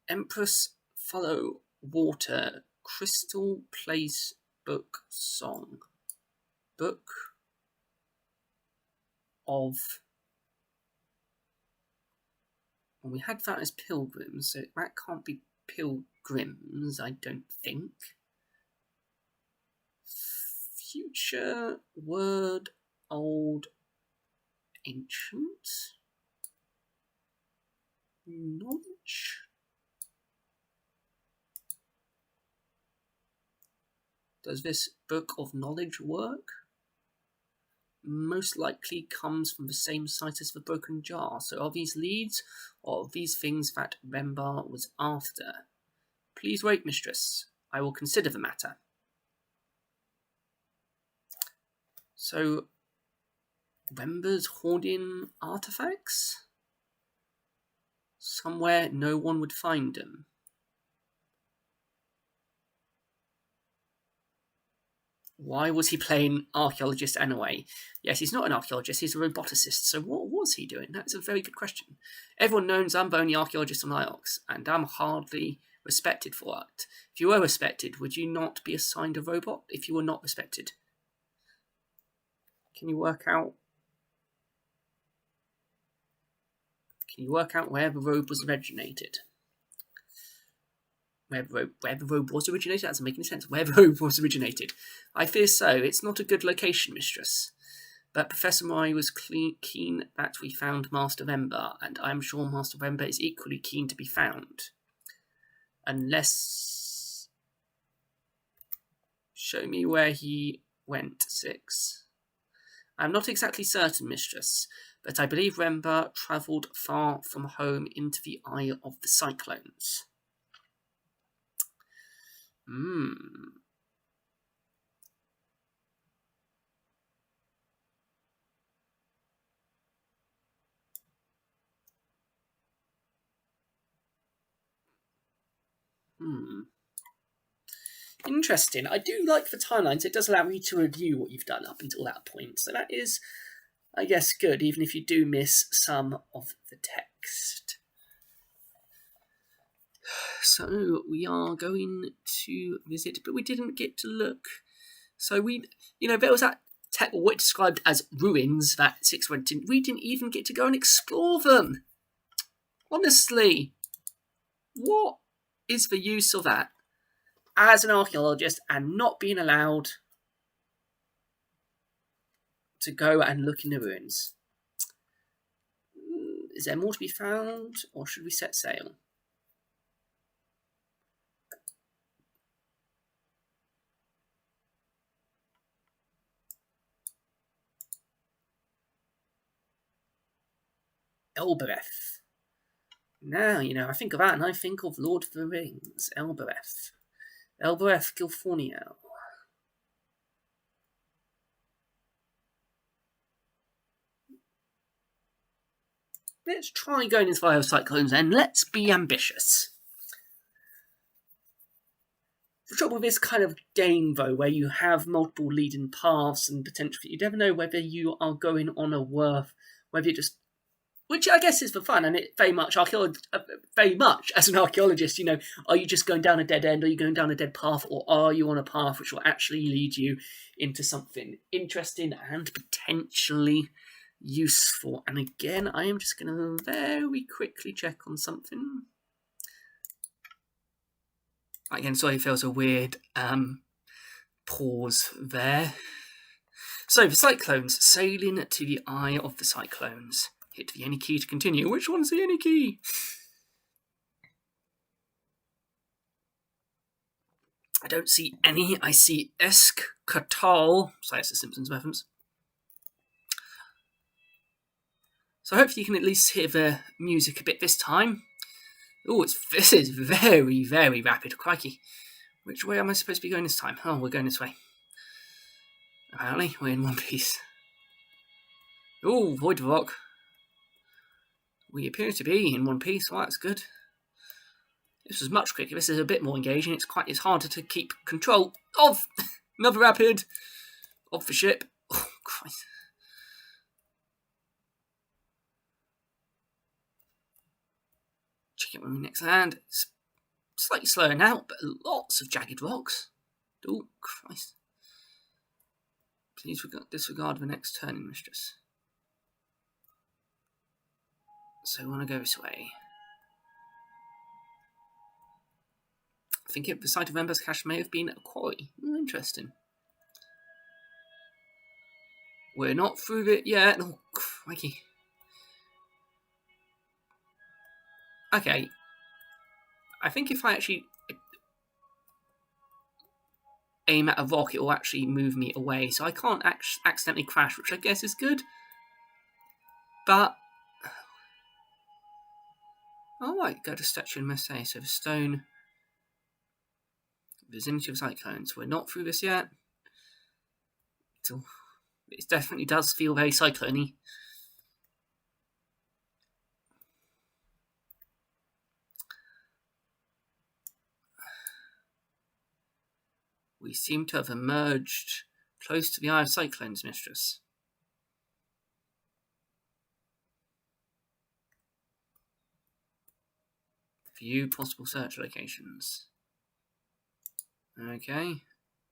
[SPEAKER 1] Empress Follow Water, Crystal Place Book Song. Book of... Well, we had that as pilgrims, so that can't be pilgrims, I don't think. Future, word, old, ancient. Knowledge. Does this book of knowledge work? Most likely comes from the same site as the broken jar. So are these leads, or are these things that Rembar was after? Please wait, mistress. I will consider the matter. So, Rembar's hoarding artifacts? Somewhere no one would find them. Why was he playing archaeologist anyway? Yes, he's not an archaeologist, he's a roboticist. So what was he doing? That's a very good question. Everyone knows I'm the only archaeologist on Iox, and I'm hardly respected for it. If you were respected, would you not be assigned a robot if you were not respected? Can you work out where the robe was originated? Where the robe was originated? That doesn't make any sense. Where the robe was originated. I fear so. It's not a good location, mistress. But Professor Mori was keen that we found Master Rembar, and I'm sure Master Rembar is equally keen to be found. Unless... Show me where he went, 6. I'm not exactly certain, mistress, but I believe Rembar travelled far from home into the eye of the cyclones. Hmm. Hmm. Interesting. I do like the timelines. It does allow you to review what you've done up until that point. So that is, I guess, good, even if you do miss some of the text. So we are going to visit, but we didn't get to look. So there was that what described as ruins that Six went in. We didn't even get to go and explore them. Honestly, what is the use of that as an archaeologist and not being allowed to go and look in the ruins? Is there more to be found, or should we set sail? Elbereth. Now, I think of that and I think of Lord of the Rings. Elbereth. Elbereth Gilfornia. Let's try going into Fire Cyclones and let's be ambitious. The trouble with this kind of game, though, where you have multiple leading paths and potentially you never know whether you are going on a whether you're just, which I guess is for fun, and it very much as an archaeologist, are you just going down a dead end, are you going down a dead path, or are you on a path which will actually lead you into something interesting and potentially useful? And again, I am just going to very quickly check on something. Again, sorry if there was a weird pause there. So, the cyclones, sailing to the eye of the cyclones. Hit the any key to continue. Which one's the any key? I don't see any. I see Esk Katal. Sorry, it's the Simpsons reference. So hopefully you can at least hear the music a bit this time. Oh, this is very, very rapid. Crikey. Which way am I supposed to be going this time? Oh, we're going this way. Apparently, we're in one piece. Oh, Void Rock. We appear to be in one piece. Well, that's good. This was much quicker. This is a bit more engaging. It's harder to keep control of. Another rapid of the ship. Oh, Christ. Check it when we next land. It's slightly slower now, but lots of jagged rocks. Oh, Christ. Please disregard the next turning, mistress. So we want to go this way. I think the site of Ember's cache may have been a quarry. Interesting. We're not through it yet. Oh, crikey. Okay. I think if I actually aim at a rock, it will actually move me away. So I can't accidentally crash, which I guess is good. But right, go to statue and Messiah. So the stone. Vicinity of cyclones. We're not through this yet. So it definitely does feel very cyclone-y. We seem to have emerged close to the Eye of Cyclones, mistress. View possible search locations. Okay.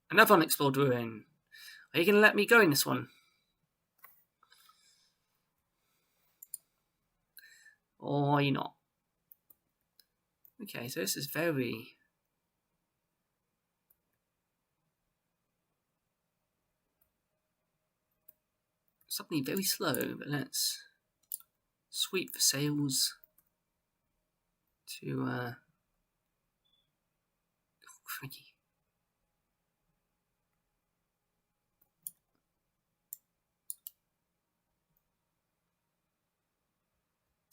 [SPEAKER 1] Another unexplored ruin. Are you going to let me go in this one? Or are you not? Okay, so this is very... something very slow, but let's sweep the sails to... Oh, crikey.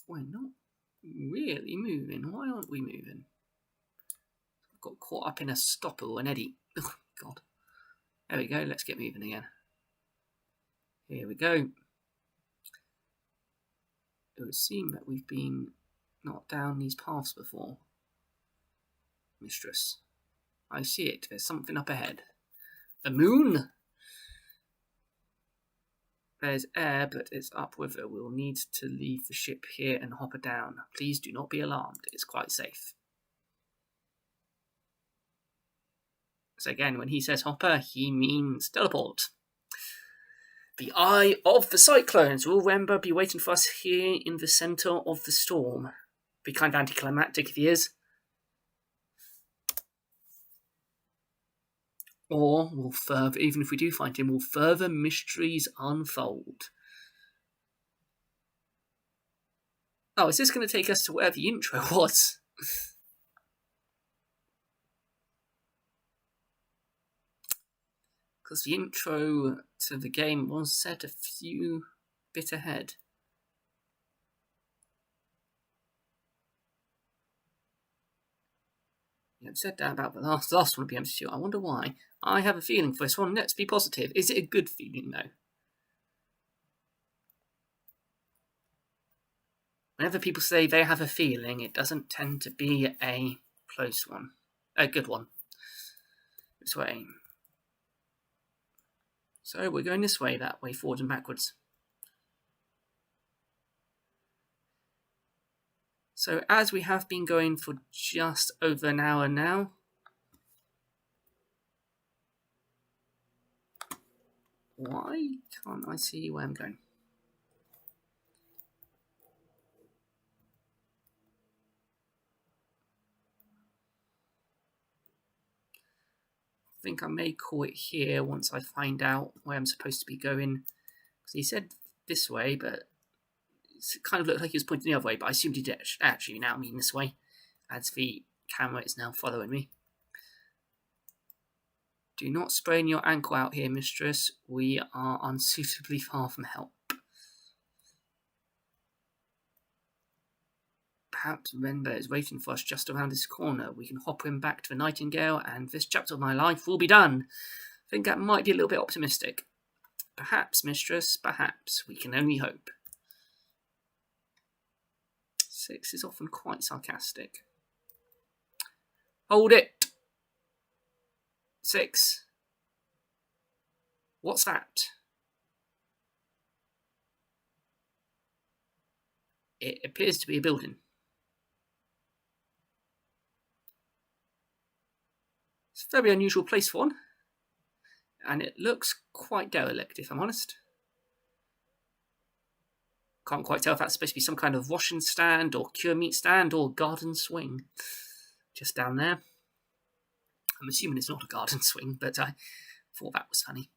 [SPEAKER 1] We're not really moving. Why aren't we moving? got caught up in a stopper or an eddy. Oh, God. There we go. Let's get moving again. Here we go. It would seem that we've been not down these paths before. Mistress. I see it. There's something up ahead. A moon? There's air, but it's upriver. We'll need to leave the ship here and hopper down. Please do not be alarmed. It's quite safe. So again, when he says hopper, he means teleport. The eye of the cyclones will remember be waiting for us here in the centre of the storm. Be kind of anticlimactic if he is. Or will further, even if we do find him, will further mysteries unfold. Oh, is this going to take us to where the intro was? Because the intro to the game was set a few bit ahead. Yeah, I've said that about the last one of the MCU. I wonder why. I have a feeling for this one. Let's be positive. Is it a good feeling, though? Whenever people say they have a feeling, it doesn't tend to be a close one. A good one. This way. So we're going this way, that way, forward and backwards. So as we have been going for just over an hour now, why can't I see where I'm going? I think I may call it here once I find out where I'm supposed to be going. Because he said this way, but it kind of looked like he was pointing the other way, but I assumed he did actually now mean this way, as the camera is now following me. Do not sprain your ankle out here, mistress. We are unsuitably far from help. Perhaps Renber is waiting for us just around this corner. We can hop him back to the Nightingale and this chapter of my life will be done. I think that might be a little bit optimistic. Perhaps, mistress, perhaps. We can only hope. 6 is often quite sarcastic. Hold it! 6. What's that? It appears to be a building. It's a very unusual place for one. And it looks quite derelict, if I'm honest. Can't quite tell if that's supposed to be some kind of washing stand or cure meat stand or garden swing. Just down there. I'm assuming it's not a garden swing, but I thought that was funny.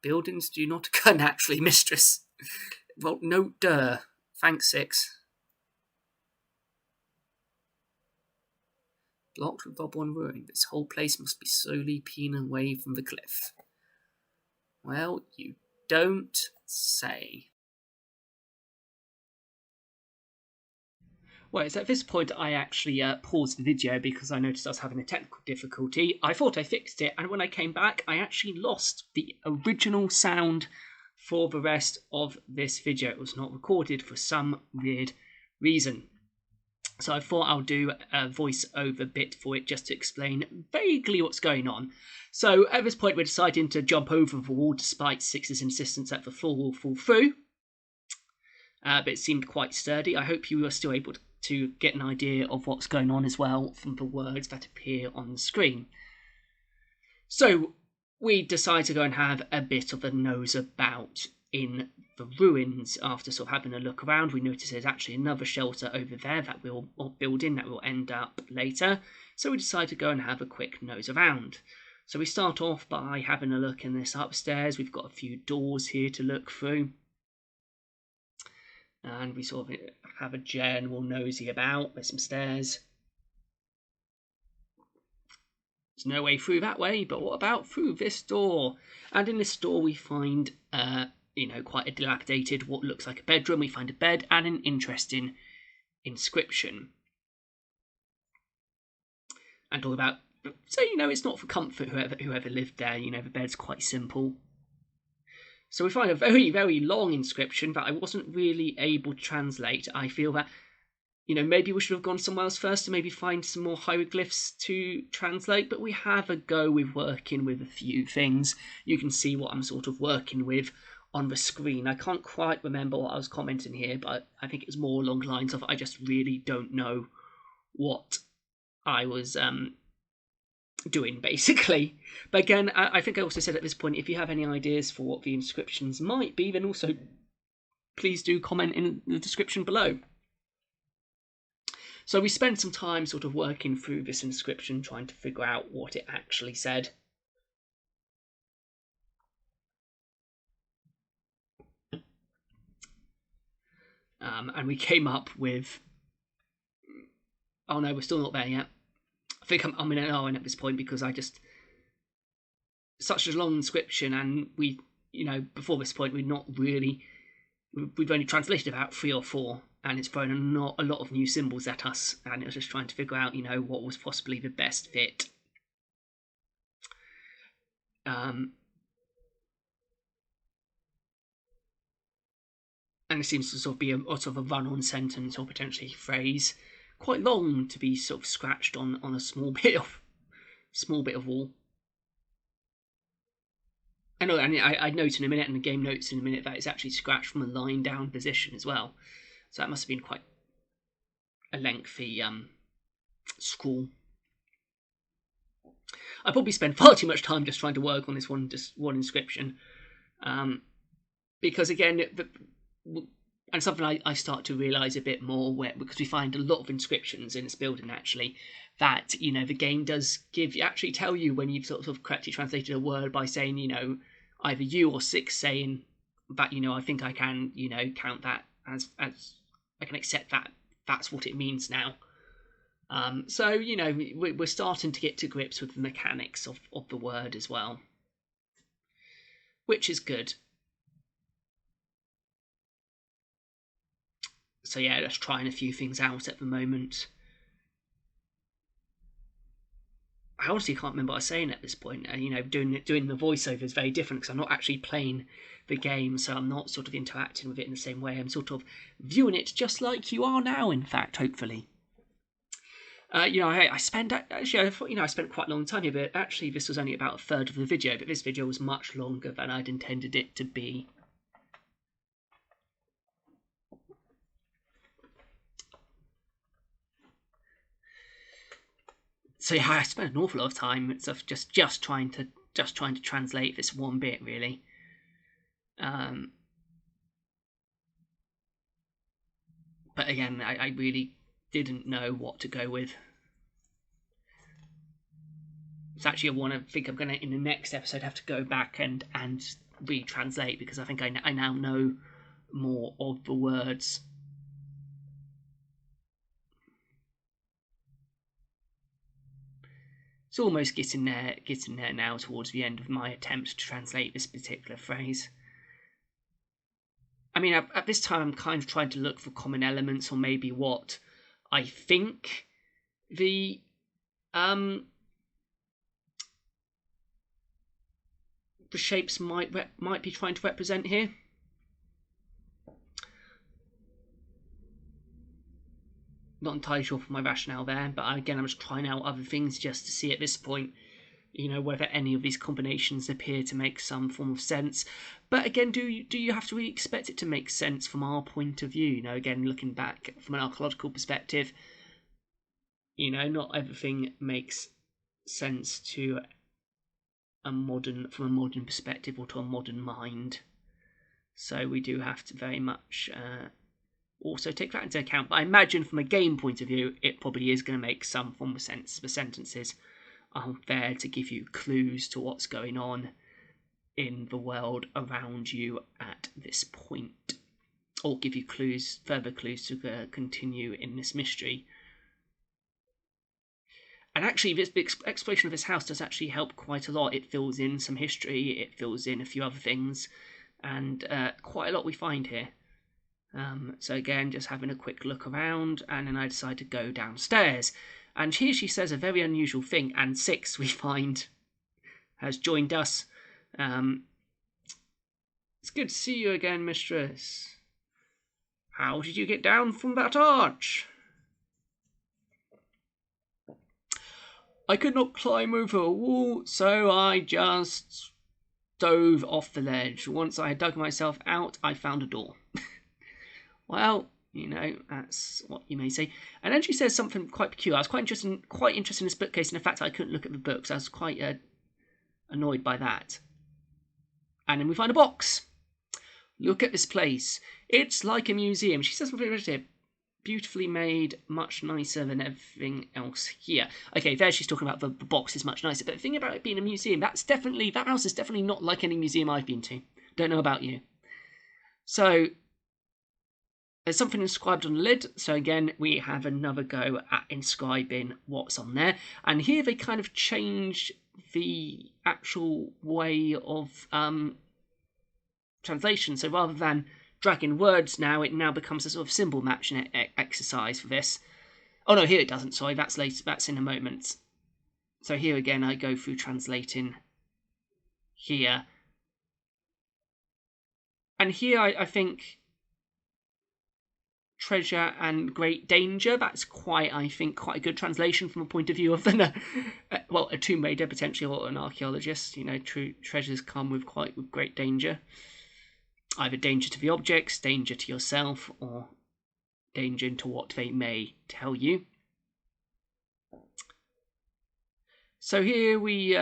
[SPEAKER 1] Buildings do not occur naturally, mistress. Well, no duh. Thanks, 6. Blocked with rubble and ruin, this whole place must be slowly peeling away from the cliff. Well, you don't say. Well, it's at this point I actually paused the video because I noticed I was having a technical difficulty. I thought I fixed it, and when I came back, I actually lost the original sound for the rest of this video. It was not recorded for some weird reason. So I thought I'll do a voice-over bit for it just to explain vaguely what's going on. So at this point we're deciding to jump over the wall despite 6's insistence that the floor will fall through. But it seemed quite sturdy. I hope you are still able to get an idea of what's going on as well from the words that appear on the screen. So we decide to go and have a bit of a nose about in the ruins. After sort of having a look around, we notice there's actually another shelter over there that we'll build in that will end up later. So we decide to go and have a quick nose around. So we start off by having a look in this upstairs. We've got a few doors here to look through. And we sort of have a general nosy about. There's some stairs. There's no way through that way, but what about through this door? And in this door we find quite a dilapidated, what looks like a bedroom. We find a bed and an interesting inscription. And all about, so it's not for comfort, whoever lived there. The bed's quite simple. So we find a very, very long inscription that I wasn't really able to translate. I feel that, maybe we should have gone somewhere else first to maybe find some more hieroglyphs to translate, but we have a go with working with a few things. You can see what I'm sort of working with on the screen. I can't quite remember what I was commenting here, but I think it was more along the lines of I just really don't know what I was doing, basically. But again, I think I also said at this point, if you have any ideas for what the inscriptions might be, then also please do comment in the description below. So we spent some time sort of working through this inscription, trying to figure out what it actually said. And we came up with... Oh no, we're still not there yet. I think I'm in an hour at this point because I just... Such a long inscription, and we, before this point, we've only translated about 3 or 4, and it's thrown a lot of new symbols at us, and it was just trying to figure out, what was possibly the best fit. And it seems to sort of be a sort of a run-on sentence or potentially phrase, quite long to be sort of scratched on a small bit of wall. I know, and I note in a minute, and the game notes in a minute, that it's actually scratched from a lying down position as well. So that must have been quite a lengthy scrawl. I probably spent far too much time just trying to work on this one inscription, because again, and something I start to realise a bit more, because we find a lot of inscriptions in this building actually, that the game does actually tell you when you've sort of correctly translated a word by saying either you or 6 saying that I think I can count that as I can accept that that's what it means now. So we're starting to get to grips with the mechanics of the word as well, which is good. So yeah, just trying a few things out at the moment. I honestly can't remember what I was saying at this point. Doing the voiceover is very different because I'm not actually playing the game, so I'm not sort of interacting with it in the same way. I'm sort of viewing it just like you are now, in fact, hopefully. I spent quite a long time here, but actually this was only about a third of the video, but this video was much longer than I'd intended it to be. So yeah, I spent an awful lot of time just trying to translate this one bit, really. But again, I really didn't know what to go with. So actually, I think I'm going to, in the next episode, have to go back and retranslate, because I think I now know more of the words. It's almost getting there now towards the end of my attempt to translate this particular phrase. I mean, at this time, I'm kind of trying to look for common elements, or maybe what I think the shapes might be trying to represent here. Not entirely sure for my rationale there, but again, I'm just trying out other things just to see at this point, whether any of these combinations appear to make some form of sense. But again, do you have to really expect it to make sense from our point of view? Again, looking back from an archaeological perspective, not everything makes sense to from a modern perspective or to a modern mind. So we do have to very much also take that into account. But I imagine from a game point of view, it probably is going to make some form of sense. The sentences are there to give you clues to what's going on in the world around you at this point, or give you further clues to continue in this mystery. And actually, this exploration of this house does actually help quite a lot. It fills in some history, it fills in a few other things and quite a lot we find here. So again, just having a quick look around, and then I decide to go downstairs. And here she says a very unusual thing, and 6 we find has joined us. It's good to see you again, mistress. How did you get down from that arch? I could not climb over a wall, so I just dove off the ledge. Once I had dug myself out, I found a door. Well, you know, that's what you may say. And then she says something quite peculiar. I was quite interested in this bookcase, and the fact that I couldn't look at the books. I was quite annoyed by that. And then we find a box. Look at this place. It's like a museum. She says something here. Beautifully made, much nicer than everything else here. Okay, there she's talking about the box is much nicer. But the thing about it being a museum, that house is definitely not like any museum I've been to. Don't know about you. So there's something inscribed on the lid. So again, we have another go at inscribing what's on there. And here they kind of change the actual way of translation. So rather than dragging words now, it now becomes a sort of symbol matching exercise for this. Oh no, here it doesn't, sorry, that's later, that's in a moment. So here again I go through translating here. And here I think treasure and great danger, that's quite a good translation from a point of view of a tomb raider potentially, or an archaeologist. You know, treasures come with great danger. Either danger to the objects, danger to yourself, or danger into what they may tell you. So here we,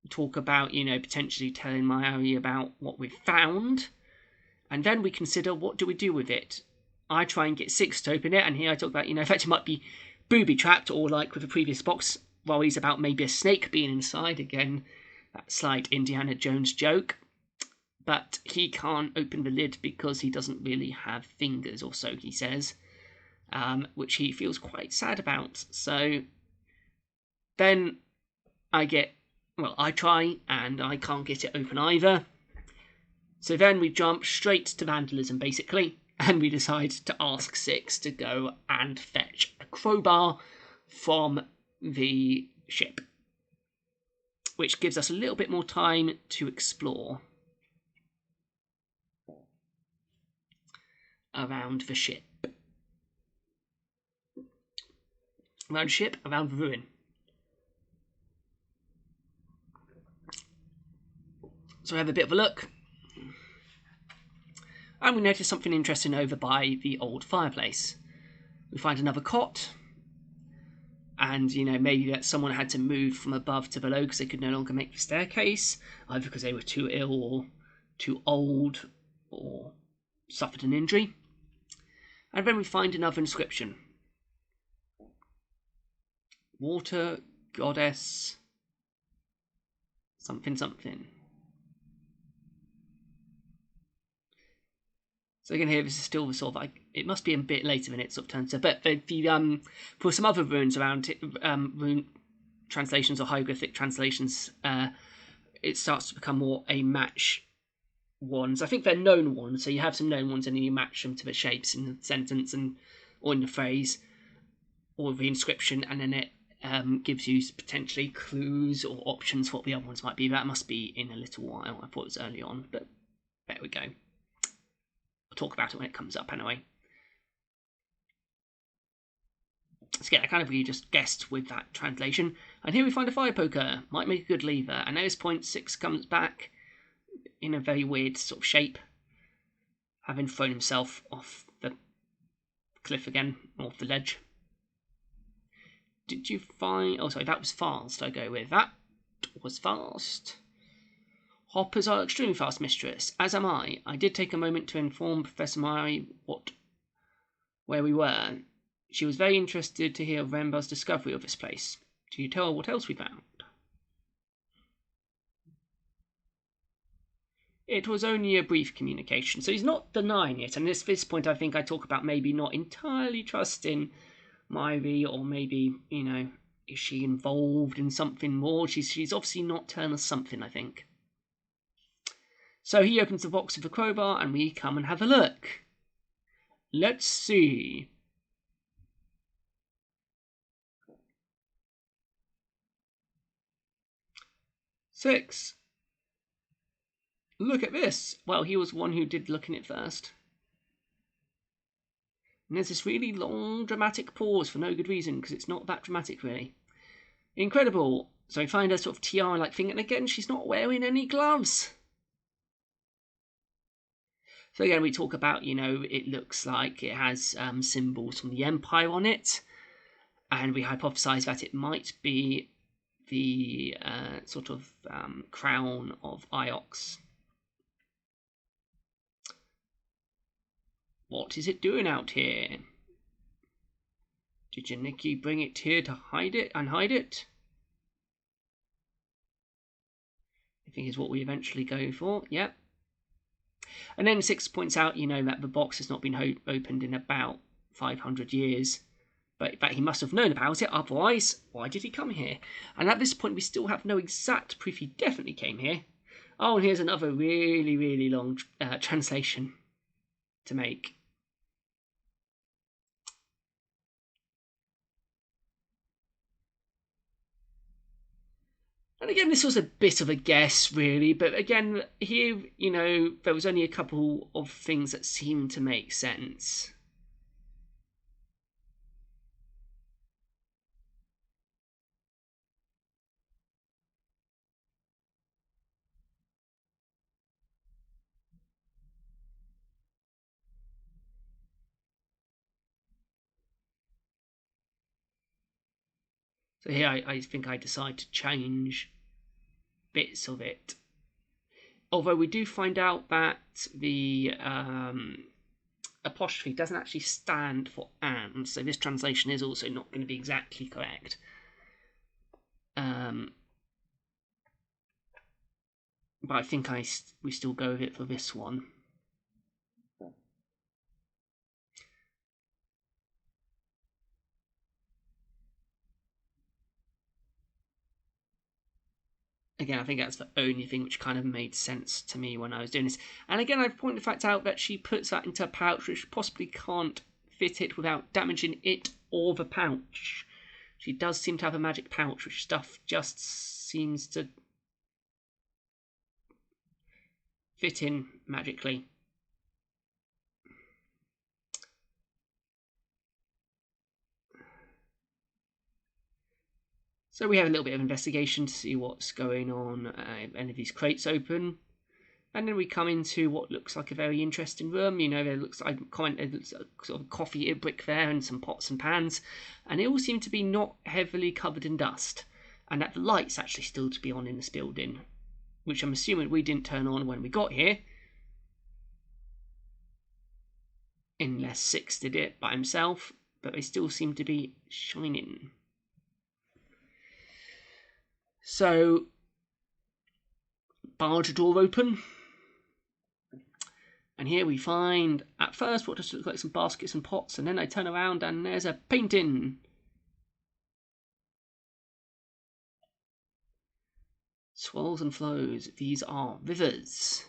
[SPEAKER 1] talk about, potentially telling Mary about what we've found. And then we consider, what do we do with it? I try and get 6 to open it, and here I talk about, in fact, it might be booby-trapped, or like with the previous box, worries about maybe a snake being inside. Again, that slight Indiana Jones joke. But he can't open the lid because he doesn't really have fingers, or so he says, which he feels quite sad about. So then I try, and I can't get it open either. So then we jump straight to vandalism, basically, and we decide to ask 6 to go and fetch a crowbar from the ship, which gives us a little bit more time to explore around the ship. Around the ruin. So we have a bit of a look. And we notice something interesting over by the old fireplace. We find another cot. And, maybe that someone had to move from above to below because they could no longer make the staircase, either because they were too ill or too old or suffered an injury. And then we find another inscription. Water, goddess, something, something. So again, here this is still the sort of like, it must be a bit later than it sort of turns to. But for some other runes around it, rune translations or hieroglyphic translations, it starts to become more a match ones. I think they're known ones, so you have some known ones and then you match them to the shapes in the sentence or in the phrase or the inscription, and then it gives you potentially clues or options for what the other ones might be. That must be in a little while. I thought it was early on, but there we go. Talk about it when it comes up anyway. So yeah, I kind of really just guessed with that translation. And here we find a fire poker. Might make a good lever. And at this point, 6 comes back in a very weird sort of shape, having thrown himself off the cliff again, off the ledge. Did you find... Oh, sorry, that was fast, I go with. That was fast. Hoppers are extremely fast, mistress, as am I. I did take a moment to inform Professor Mary where we were. She was very interested to hear of Rembar's discovery of this place. Do you tell her what else we found? It was only a brief communication, so he's not denying it. And at this point, I think I talk about maybe not entirely trusting Mary, or maybe, Is she involved in something more? She's obviously not Turner something, I think. So he opens the box with a crowbar and we come and have a look. Let's see. Six. Look at this. Well, he was one who did look in it first. And there's this really long dramatic pause for no good reason, because it's not that dramatic really. Incredible. So we find her sort of tiara-like thing, and again, she's not wearing any gloves. So again, we talk about, it looks like it has symbols from the Empire on it, and we hypothesize that it might be the sort of crown of Iox. What is it doing out here? Did Janicki bring it here to hide it? I think is what we eventually go for. Yep. And then 6 points out, that the box has not been opened in about 500 years. But in fact, he must have known about it. Otherwise, why did he come here? And at this point, we still have no exact proof he definitely came here. Oh, and here's another really, really long translation to make. And again, this was a bit of a guess, really. But again, here, there was only a couple of things that seemed to make sense. So here I think I decide to change bits of it. Although we do find out that the apostrophe doesn't actually stand for and, so this translation is also not going to be exactly correct. But I think we still go with it for this one. Again, I think that's the only thing which kind of made sense to me when I was doing this. And again, I've pointed the fact out that she puts that into a pouch which possibly can't fit it without damaging it or the pouch. She does seem to have a magic pouch, which stuff just seems to fit in magically. So we have a little bit of investigation to see what's going on if any of these crates open. And then we come into what looks like a very interesting room. There looks like sort of coffee brick there and some pots and pans. And they all seem to be not heavily covered in dust. And that the light's actually still to be on in this building, which I'm assuming we didn't turn on when we got here. Unless Six did it by himself. But they still seem to be shining. So, barge door open. And here we find, at first, what just looks like some baskets and pots. And then I turn around and there's a painting. Swirls and flows. These are rivers.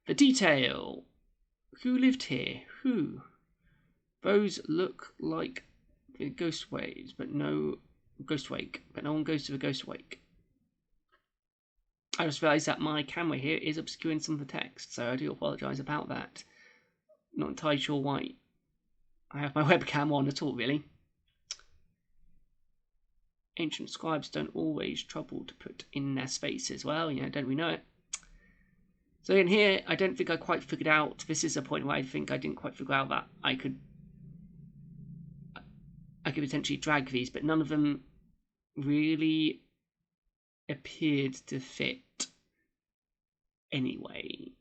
[SPEAKER 1] The detail. Who lived here? Who? Those look like the ghost waves, but no ghost wake. But no one goes to the ghost wake. I just realised that my camera here is obscuring some of the text, so I do apologise about that. Not entirely sure why I have my webcam on at all, really. Ancient scribes don't always trouble to put in their spaces. Well, don't we know it? So in here, I don't think I quite figured out, this is a point where I think I didn't quite figure out that I could potentially drag these, but none of them really appeared to fit anyway.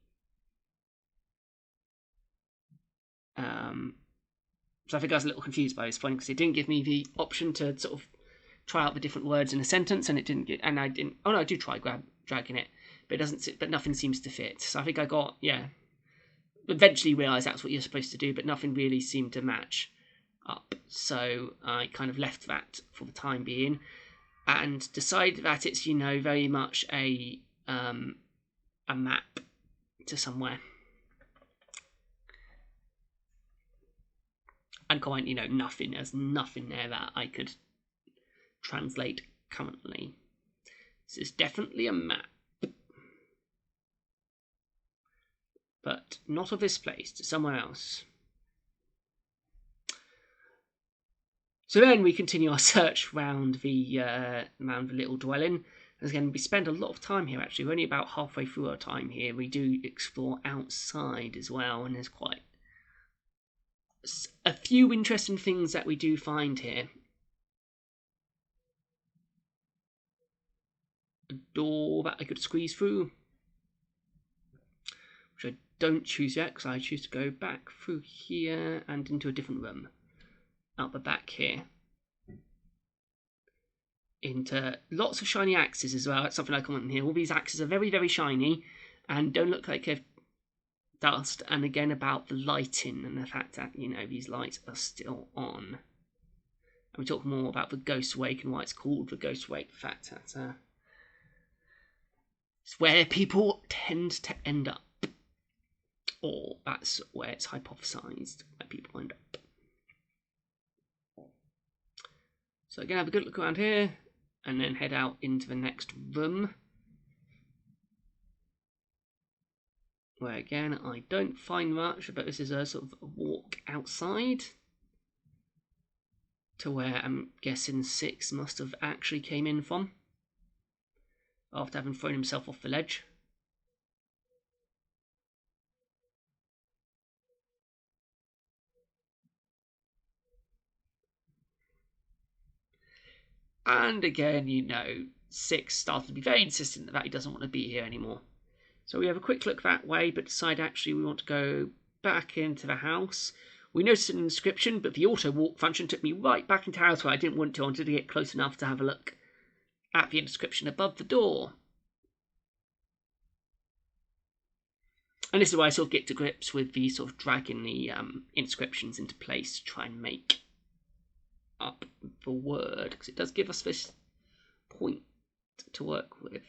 [SPEAKER 1] So I think I was a little confused by this point because it didn't give me the option to sort of try out the different words in a sentence, and it didn't get. And I didn't. Oh no, I did try dragging it, but it doesn't. But nothing seems to fit. So I think I got Eventually realised that's what you're supposed to do, but nothing really seemed to match. up. So I kind of left that for the time being and decided that it's, very much a map to somewhere. And quite, nothing. There's nothing there that I could translate currently. This is definitely a map. But not of this place, to somewhere else. So then we continue our search around the little dwelling. As again, we spend a lot of time here actually. We're only about halfway through our time here. We do explore outside as well, and there's quite a few interesting things that we do find here. A door that I could squeeze through, which I don't choose yet because I choose to go back through here and into a different room out the back here. Into lots of shiny axes as well. That's something I comment on here. All these axes are very, very shiny and don't look like they've dust. And again, about the lighting and the fact that, these lights are still on. And we talk more about the Ghost Wake and why it's called the Ghost Wake. The fact that it's where people tend to end up. Or that's where it's hypothesized where people end up. So again, have a good look around here. And then head out into the next room. Where again, I don't find much, but this is a sort of a walk outside. To where I'm guessing Six must have actually came in from. After having thrown himself off the ledge. And again, Six started to be very insistent that he doesn't want to be here anymore. So we have a quick look that way, but decide actually we want to go back into the house. We noticed an inscription, but the auto walk function took me right back into the house where I didn't want to. I wanted to get close enough to have a look at the inscription above the door. And this is why I sort of get to grips with the sort of dragging the inscriptions into place to try and make up the word, because it does give us this point to work with.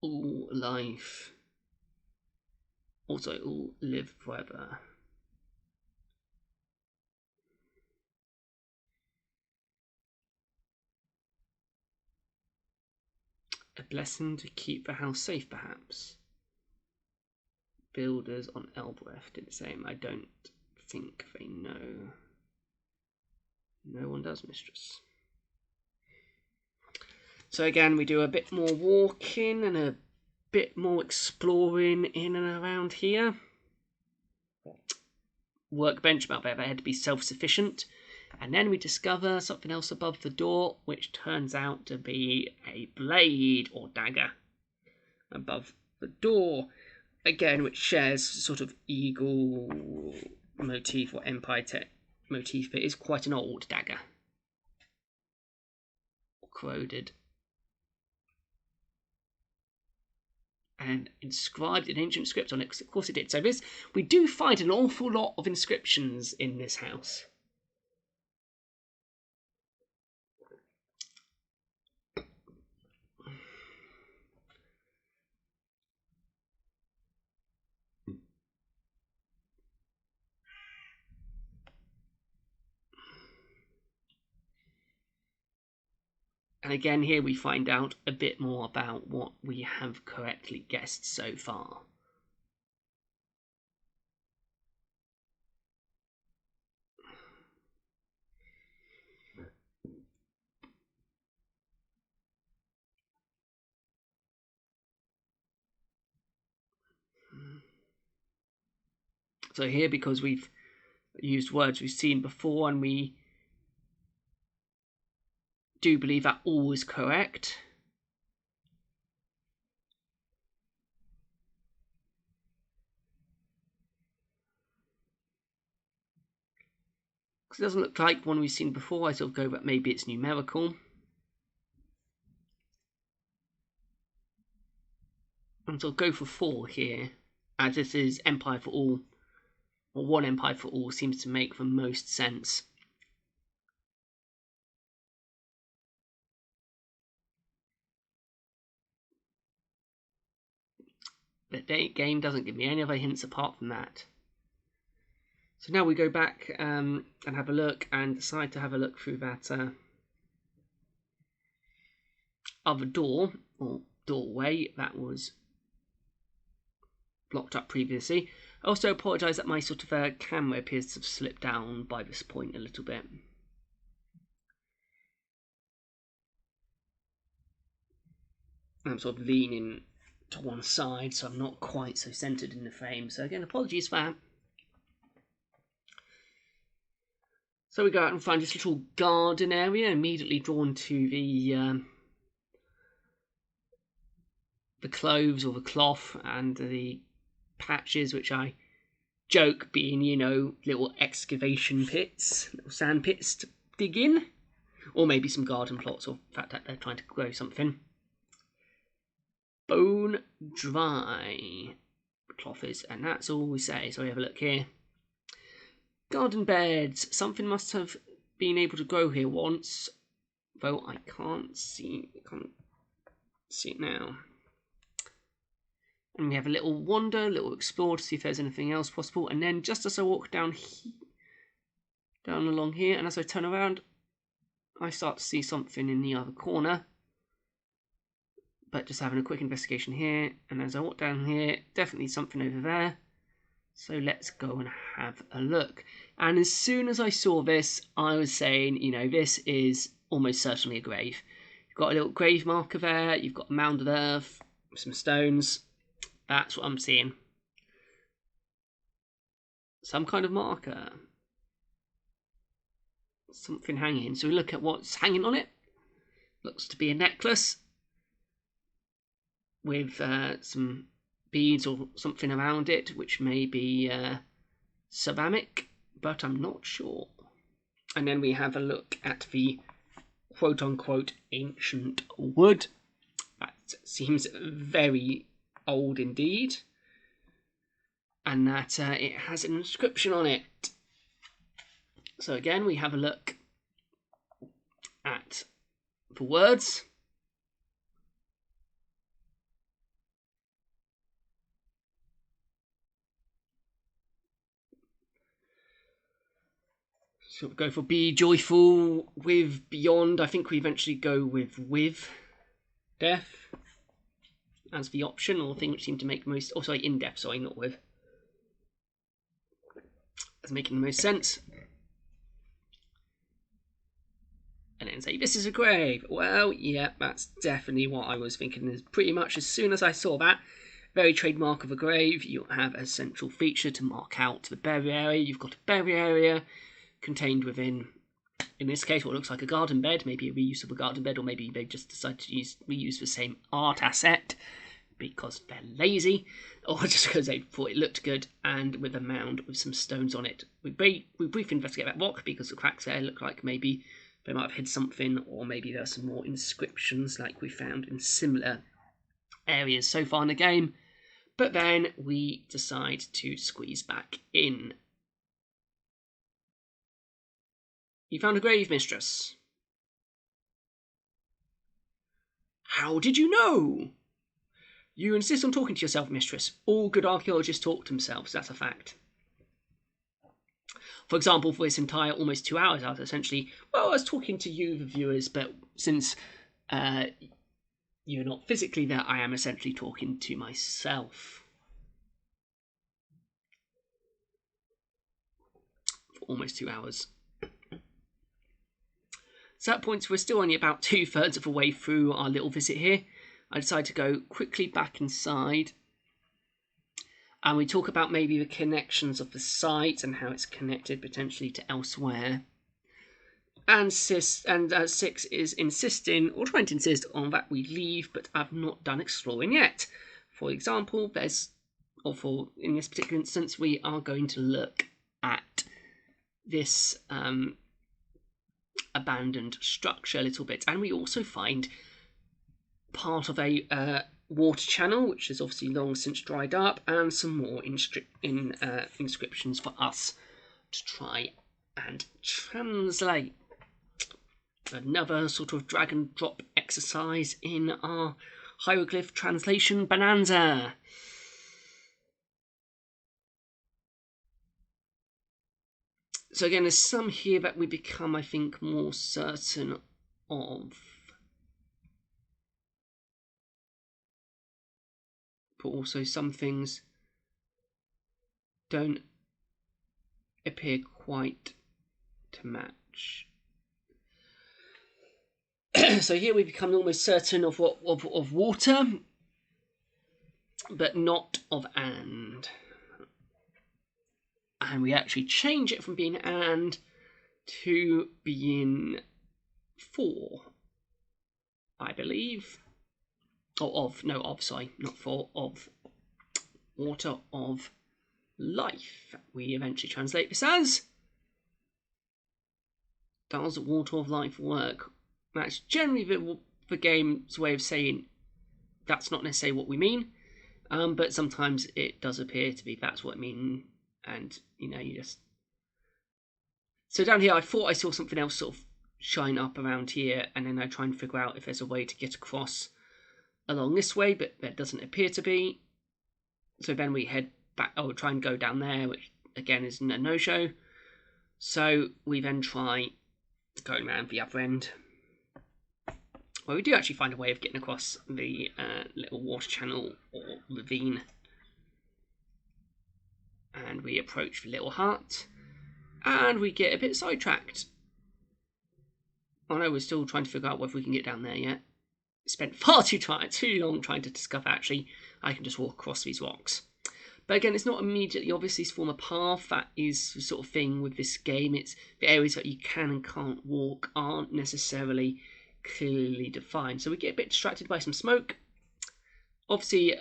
[SPEAKER 1] All life, also all live forever. A blessing to keep the house safe, perhaps. Builders on Elbreth did the same. I don't think they know. No one does, mistress. So again, we do a bit more walking and a bit more exploring in and around here. Workbench about where they had to be self-sufficient. And then we discover something else above the door, which turns out to be a blade or dagger above the door. Again, which shares sort of eagle motif or empire motif, but it is quite an old dagger. Corroded. And inscribed in ancient script on it, because of course it did. So we do find an awful lot of inscriptions in this house. And again, here we find out a bit more about what we have correctly guessed so far. So here, because we've used words we've seen before and we do believe that all is correct, It doesn't look like one we've seen before. I sort of go, but maybe it's numerical. And so I'll go for 4 here, as this is Empire for All, or One Empire for All seems to make the most sense. The game doesn't give me any other hints apart from that. So now we go back and have a look, and decide to have a look through that other door, or doorway, that was blocked up previously. I also apologise that my sort of camera appears to have slipped down by this point a little bit. I'm sort of leaning to one side, so I'm not quite so centred in the frame. So again, apologies for that. So we go out and find this little garden area, immediately drawn to the clothes or the cloth and the patches, which I joke being, you know, little excavation pits, little sand pits to dig in, or maybe some garden plots, or the fact that they're trying to grow something. Bone dry cloth is, and that's all we say. So we have a look here. Garden beds. Something must have been able to grow here once, though I can't see it now. And we have a little wander, a little explore to see if there's anything else possible. And then just as I walk down along here, and as I turn around, I start to see something in the other corner. But just having a quick investigation here, and as I walk down here, definitely something over there. So let's go and have a look. And as soon as I saw this, I was saying, you know, this is almost certainly a grave. You've got a little grave marker there, you've got a mound of earth, some stones. That's what I'm seeing. Some kind of marker. Something hanging. So we look at what's hanging on it. Looks to be a necklace with some beads or something around it, which may be ceramic, but I'm not sure. And then we have a look at the quote-unquote ancient wood. That seems very old indeed, and that it has an inscription on it. So again, we have a look at the words. So we'll go for be joyful with beyond. I think we eventually go with death as the option, or thing which seemed to make most, oh sorry, in depth, sorry, not with, as making the most sense. And then say, this is a grave. Well, yeah, that's definitely what I was thinking. Is pretty much as soon as I saw that, very trademark of a grave, you have a central feature to mark out the burial area. You've got a burial area contained within, in this case, what looks like a garden bed, maybe a reuse of a garden bed, or maybe they've just decided to reuse the same art asset because they're lazy, or just because they thought it looked good, and with a mound with some stones on it. We briefly investigate that rock because the cracks there look like maybe they might have hid something, or maybe there are some more inscriptions like we found in similar areas so far in the game. But then we decide to squeeze back in. You found a grave, mistress. How did you know? You insist on talking to yourself, mistress. All good archaeologists talk to themselves, that's a fact. For example, for this entire almost 2 hours, I was essentially, well, I was talking to you, the viewers, but since you're not physically there, I am essentially talking to myself. For almost 2 hours. So at points, we're still only about 2/3 of the way through our little visit here. I decide to go quickly back inside, and we talk about maybe the connections of the site and how it's connected potentially to elsewhere. And 6 is insisting, or trying to insist, on that we leave, but I've not done exploring yet. For example, in this particular instance, we are going to look at this abandoned structure a little bit, and we also find part of a water channel, which has obviously long since dried up, and some more inscriptions for us to try and translate. Another sort of drag and drop exercise in our hieroglyph translation bonanza. So again, there's some here that we become, I think, more certain of. But also some things don't appear quite to match. So here we become almost certain of water, but not of and. And we actually change it from being and to being for, I believe. Or of, sorry, not for, of. Water of life. We eventually translate this as, does water of life work? That's generally the game's way of saying that's not necessarily what we mean, but sometimes it does appear to be that's what I mean, and you just. So down here, I thought I saw something else sort of shine up around here, and then I try and figure out if there's a way to get across along this way, but there doesn't appear to be. So then we head back, try and go down there, which again is a no-show. So we then try going around the other end. Well, we do actually find a way of getting across the little water channel or ravine. And we approach the little hut. And we get a bit sidetracked. Oh no, we're still trying to figure out whether we can get down there yet. Spent far too long trying to discover actually I can just walk across these rocks. But again, it's not immediately obvious these form a path. That is the sort of thing with this game. It's the areas that you can and can't walk aren't necessarily clearly defined. So we get a bit distracted by some smoke. Obviously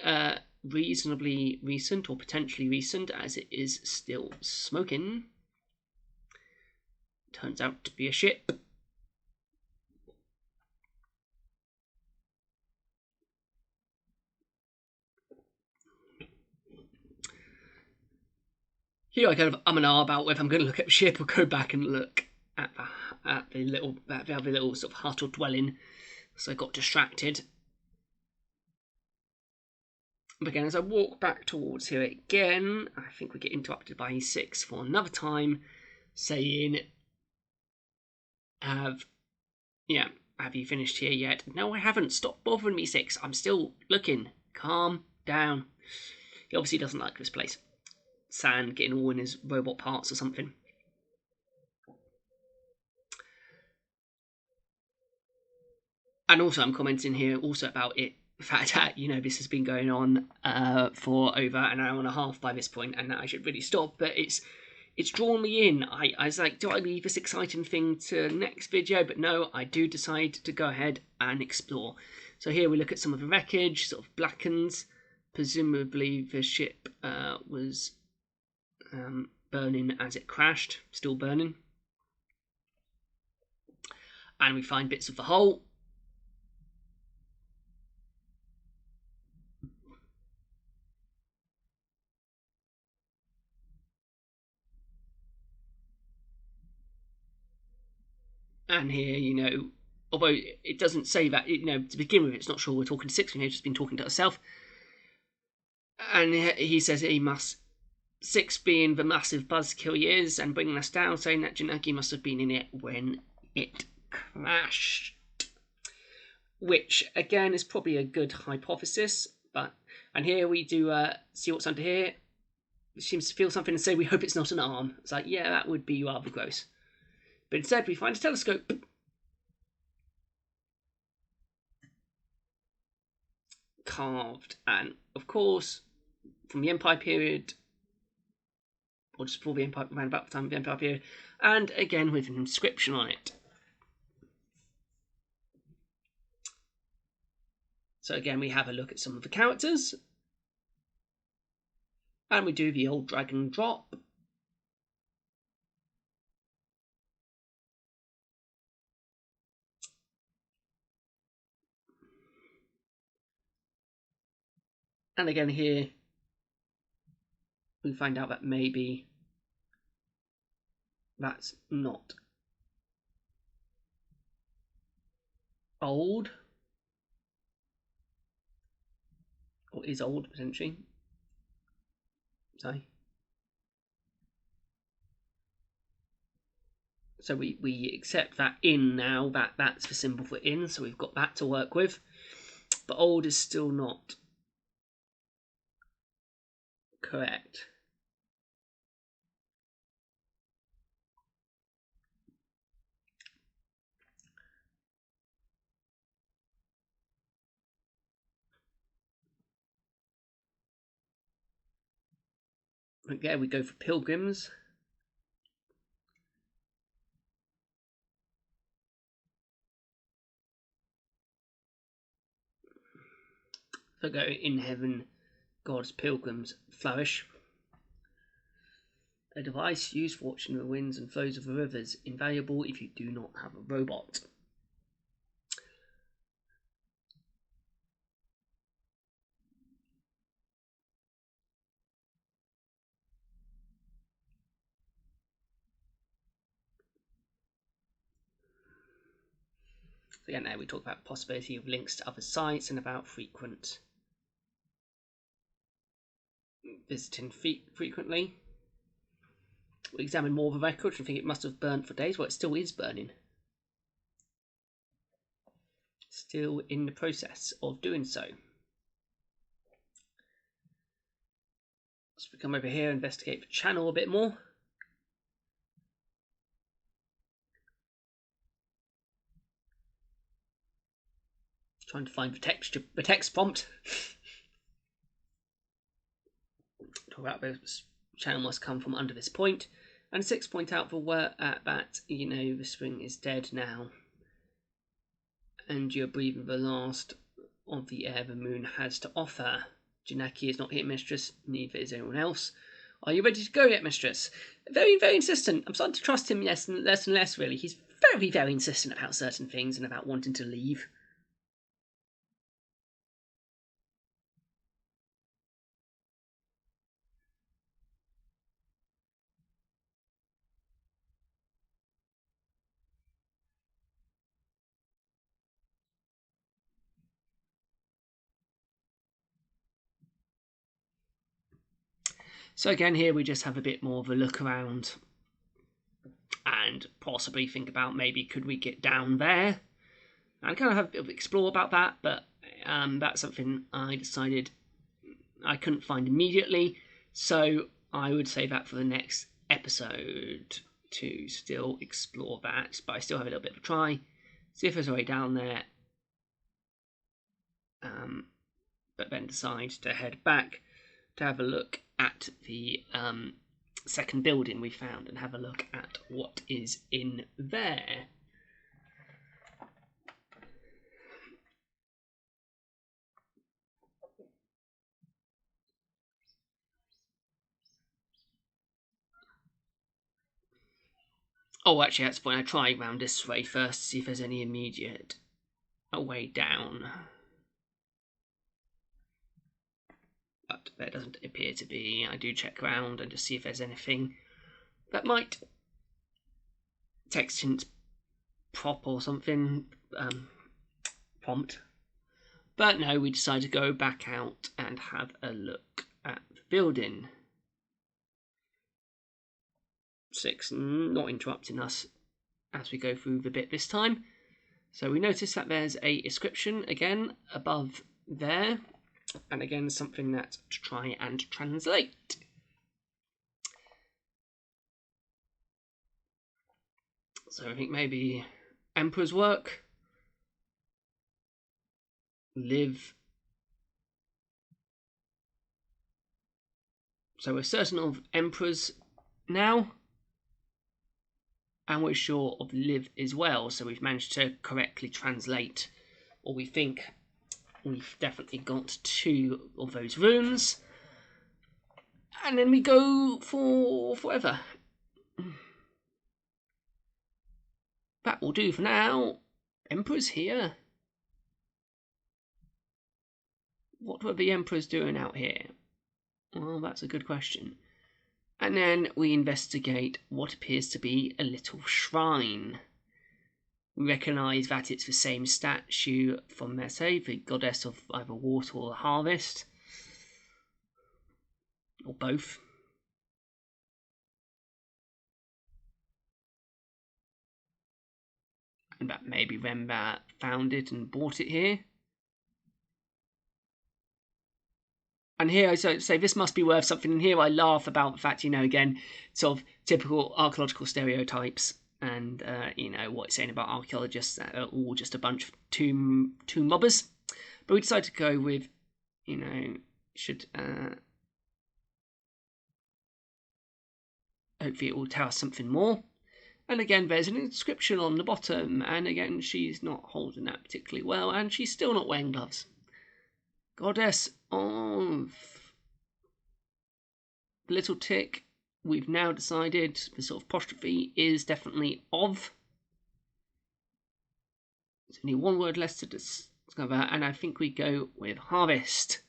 [SPEAKER 1] reasonably recent or potentially recent, as it is still smoking. Turns out to be a ship. Here I kind of and ah about whether I'm going to look at the ship or go back and look at the other little sort of hut or dwelling. So I got distracted. But again, as I walk back towards here again, I think we get interrupted by E6 for another time, saying, have you finished here yet? No, I haven't. Stop bothering me, 6. I'm still looking. Calm down. He obviously doesn't like this place. Sand getting all in his robot parts or something. And also I'm commenting here also about it, the fact that, this has been going on for over an hour and a half by this point, and that I should really stop, but it's drawn me in. I was like, do I leave this exciting thing to next video? But no, I do decide to go ahead and explore. So here we look at some of the wreckage, sort of blackens. Presumably the ship was burning as it crashed, still burning. And we find bits of the hull. And here, although it doesn't say that, to begin with, it's not sure we're talking to 6, we've just been talking to herself. And he says he must, 6 being the massive buzzkill he is, and bringing us down, saying that Janaki must have been in it when it crashed. Which, again, is probably a good hypothesis. And here we do see what's under here. It seems to feel something and say, we hope it's not an arm. It's like, yeah, that would be rather gross. But instead, we find a telescope. Carved. And, of course, from the Empire period, or just before the Empire, around about the time of the Empire period, and again with an inscription on it. So again, we have a look at some of the characters. And we do the old drag and drop. And again here, we find out that maybe that's not old, or is old potentially. Sorry. So we accept that in now, that's the symbol for in, so we've got that to work with. But old is still not correct. Again, we go for pilgrims. So go in heaven, God's pilgrims flourish. A device used for watching the winds and flows of the rivers, invaluable if you do not have a robot. So again, now we talk about the possibility of links to other sites and about frequent visiting frequently. We examine more of the record and think it must have burnt for days. Well, it still is burning. Still in the process of doing so. Let's come over here, investigate the channel a bit more. Trying to find the text prompt. Talk about the channel must come from under this point. And 6 point out for where at that, the spring is dead now. And you're breathing the last of the air the moon has to offer. Janaki is not here, mistress, neither is anyone else. Are you ready to go yet, mistress? Very, very insistent. I'm starting to trust him less and less, really. He's very, very insistent about certain things and about wanting to leave. So again, here we just have a bit more of a look around and possibly think about maybe could we get down there? And kind of have a bit of explore about that, but that's something I decided I couldn't find immediately. So I would say that for the next episode to still explore that, but I still have a little bit of a try, see if there's a way down there, but then decide to head back to have a look at the second building we found and have a look at what is in there. Oh, actually, that's the point. I try round this way first to see if there's any immediate way down. But there doesn't appear to be. I do check around and just see if there's anything that might text hint prop or something, prompt. But no, we decide to go back out and have a look at the building. 6 not interrupting us as we go through the bit this time. So we notice that there's a inscription again above there, and again something that to try and translate. So I think maybe Emperor's work, live. So we're certain of Emperors now, and we're sure of live as well. So we've managed to correctly translate, or we think we've definitely got 2 of those runes. And then we go for forever. That will do for now. Emperor's here. what were the emperors doing out here? Well, that's a good question. And then we investigate what appears to be a little shrine. We recognise that it's the same statue from Mese, the goddess of either water or harvest, or both. And that maybe them found it and bought it here. And here I say this must be worth something, and here I laugh about the fact, again, sort of typical archaeological stereotypes, and what it's saying about archaeologists that are all just a bunch of tomb mobbers. But we decided to go with, should hopefully it will tell us something more. And again, there's an inscription on the bottom, and again, she's not holding that particularly well, and she's still not wearing gloves. Goddess of the little tick, we've now decided the sort of apostrophe is definitely of. There's only one word less to discover, and I think we go with harvest.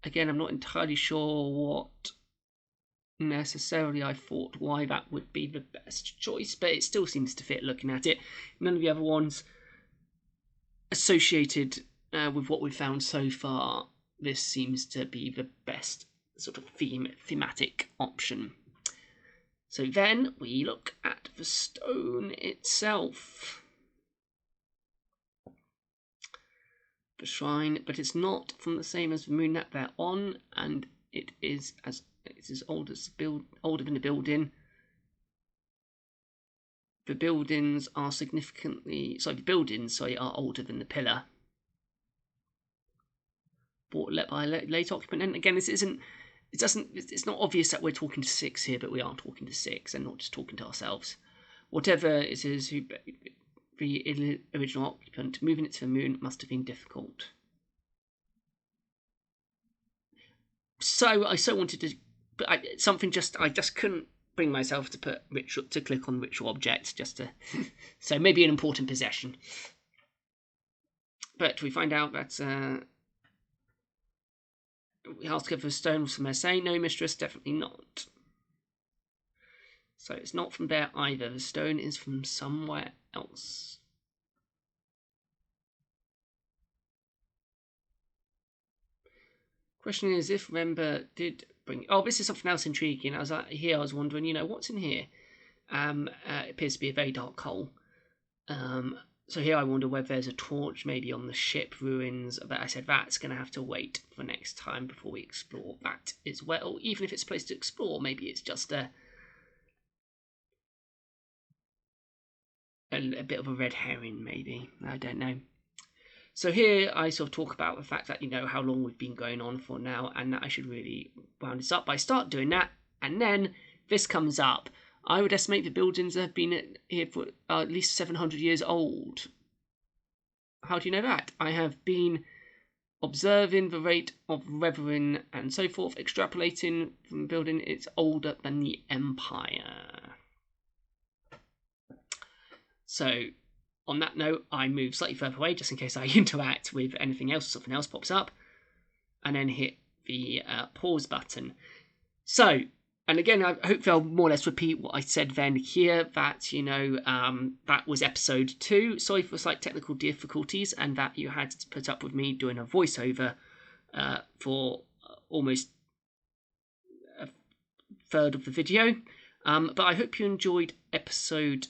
[SPEAKER 1] Again, I'm not entirely sure what necessarily I thought why that would be the best choice, but it still seems to fit looking at it. None of the other ones associated with what we've found so far, this seems to be the best sort of thematic option. So then we look at the stone itself. The shrine, but it's not from the same as the moon that they're on, and it is as older than the building. The buildings are are older than the pillar. Bought let by a late occupant. And again, it's not obvious that we're talking to 6 here, but we are talking to 6 and not just talking to ourselves. Whatever it is, the original occupant, moving it to the moon must have been difficult. So I wanted to, but I just couldn't bring myself to click on ritual object just to, so maybe an important possession. But we find out that we ask her for stones from Mese. No, mistress, definitely not. So it's not from there either. The stone is from somewhere else. Question is, if Remember did bring... Oh, this is something else intriguing. I was wondering, what's in here? It appears to be a very dark hole. So here I wonder whether there's a torch maybe on the ship ruins, but I said that's going to have to wait for next time before we explore that as well. Even if it's a place to explore, maybe it's just a bit of a red herring, maybe. I don't know. So here I sort of talk about the fact that, how long we've been going on for now, and that I should really round this up. I start doing that, and then this comes up. I would estimate the buildings have been here for at least 700 years old. How do you know that? I have been observing the rate of weathering and so forth, extrapolating from the building. It's older than the Empire. So, on that note, I move slightly further away just in case I interact with anything else or something else pops up, and then hit the pause button. So, and again, I hope I'll more or less repeat what I said then here, that, that was episode 2. Sorry for slight technical difficulties, and that you had to put up with me doing a voiceover for almost a third of the video. But I hope you enjoyed episode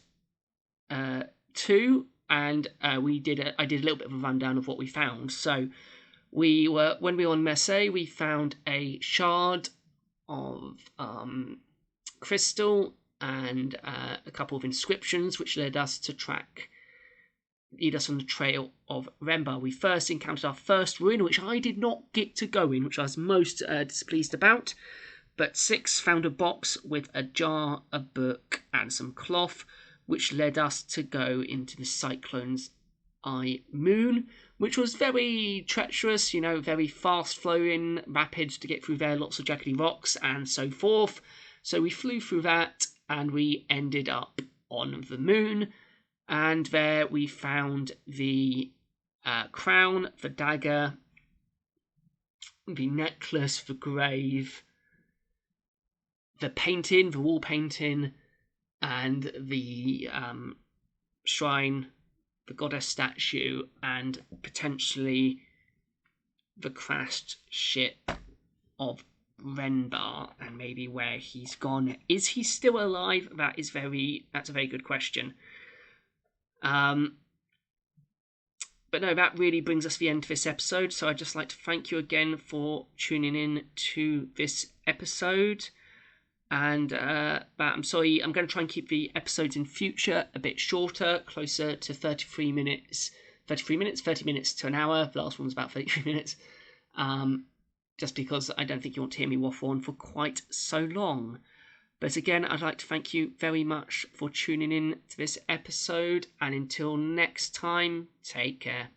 [SPEAKER 1] 2, and I did a little bit of a rundown of what we found. So when we were on Mese, we found a shard of crystal and a couple of inscriptions which led us on the trail of Remember. We first encountered our first ruin, which I did not get to go in, which I was most displeased about. But 6 found a box with a jar, a book, and some cloth, which led us to go into the Cyclone's Eye moon, which was very treacherous, very fast-flowing, rapid to get through there, lots of jaggedy rocks and so forth. So we flew through that, and we ended up on the moon, and there we found the crown, the dagger, the necklace, the grave, the painting, the wall painting, and the shrine, the goddess statue, and potentially the crashed ship of Renbar, and maybe where he's gone. Is he still alive? That's a very good question. But no, that really brings us to the end of this episode. So I'd just like to thank you again for tuning in to this episode. And but I'm sorry, I'm going to try and keep the episodes in future a bit shorter, closer to 30 minutes to an hour. The last one was about 33 minutes. Just because I don't think you want to hear me waffle on for quite so long. But again, I'd like to thank you very much for tuning in to this episode. And until next time, take care.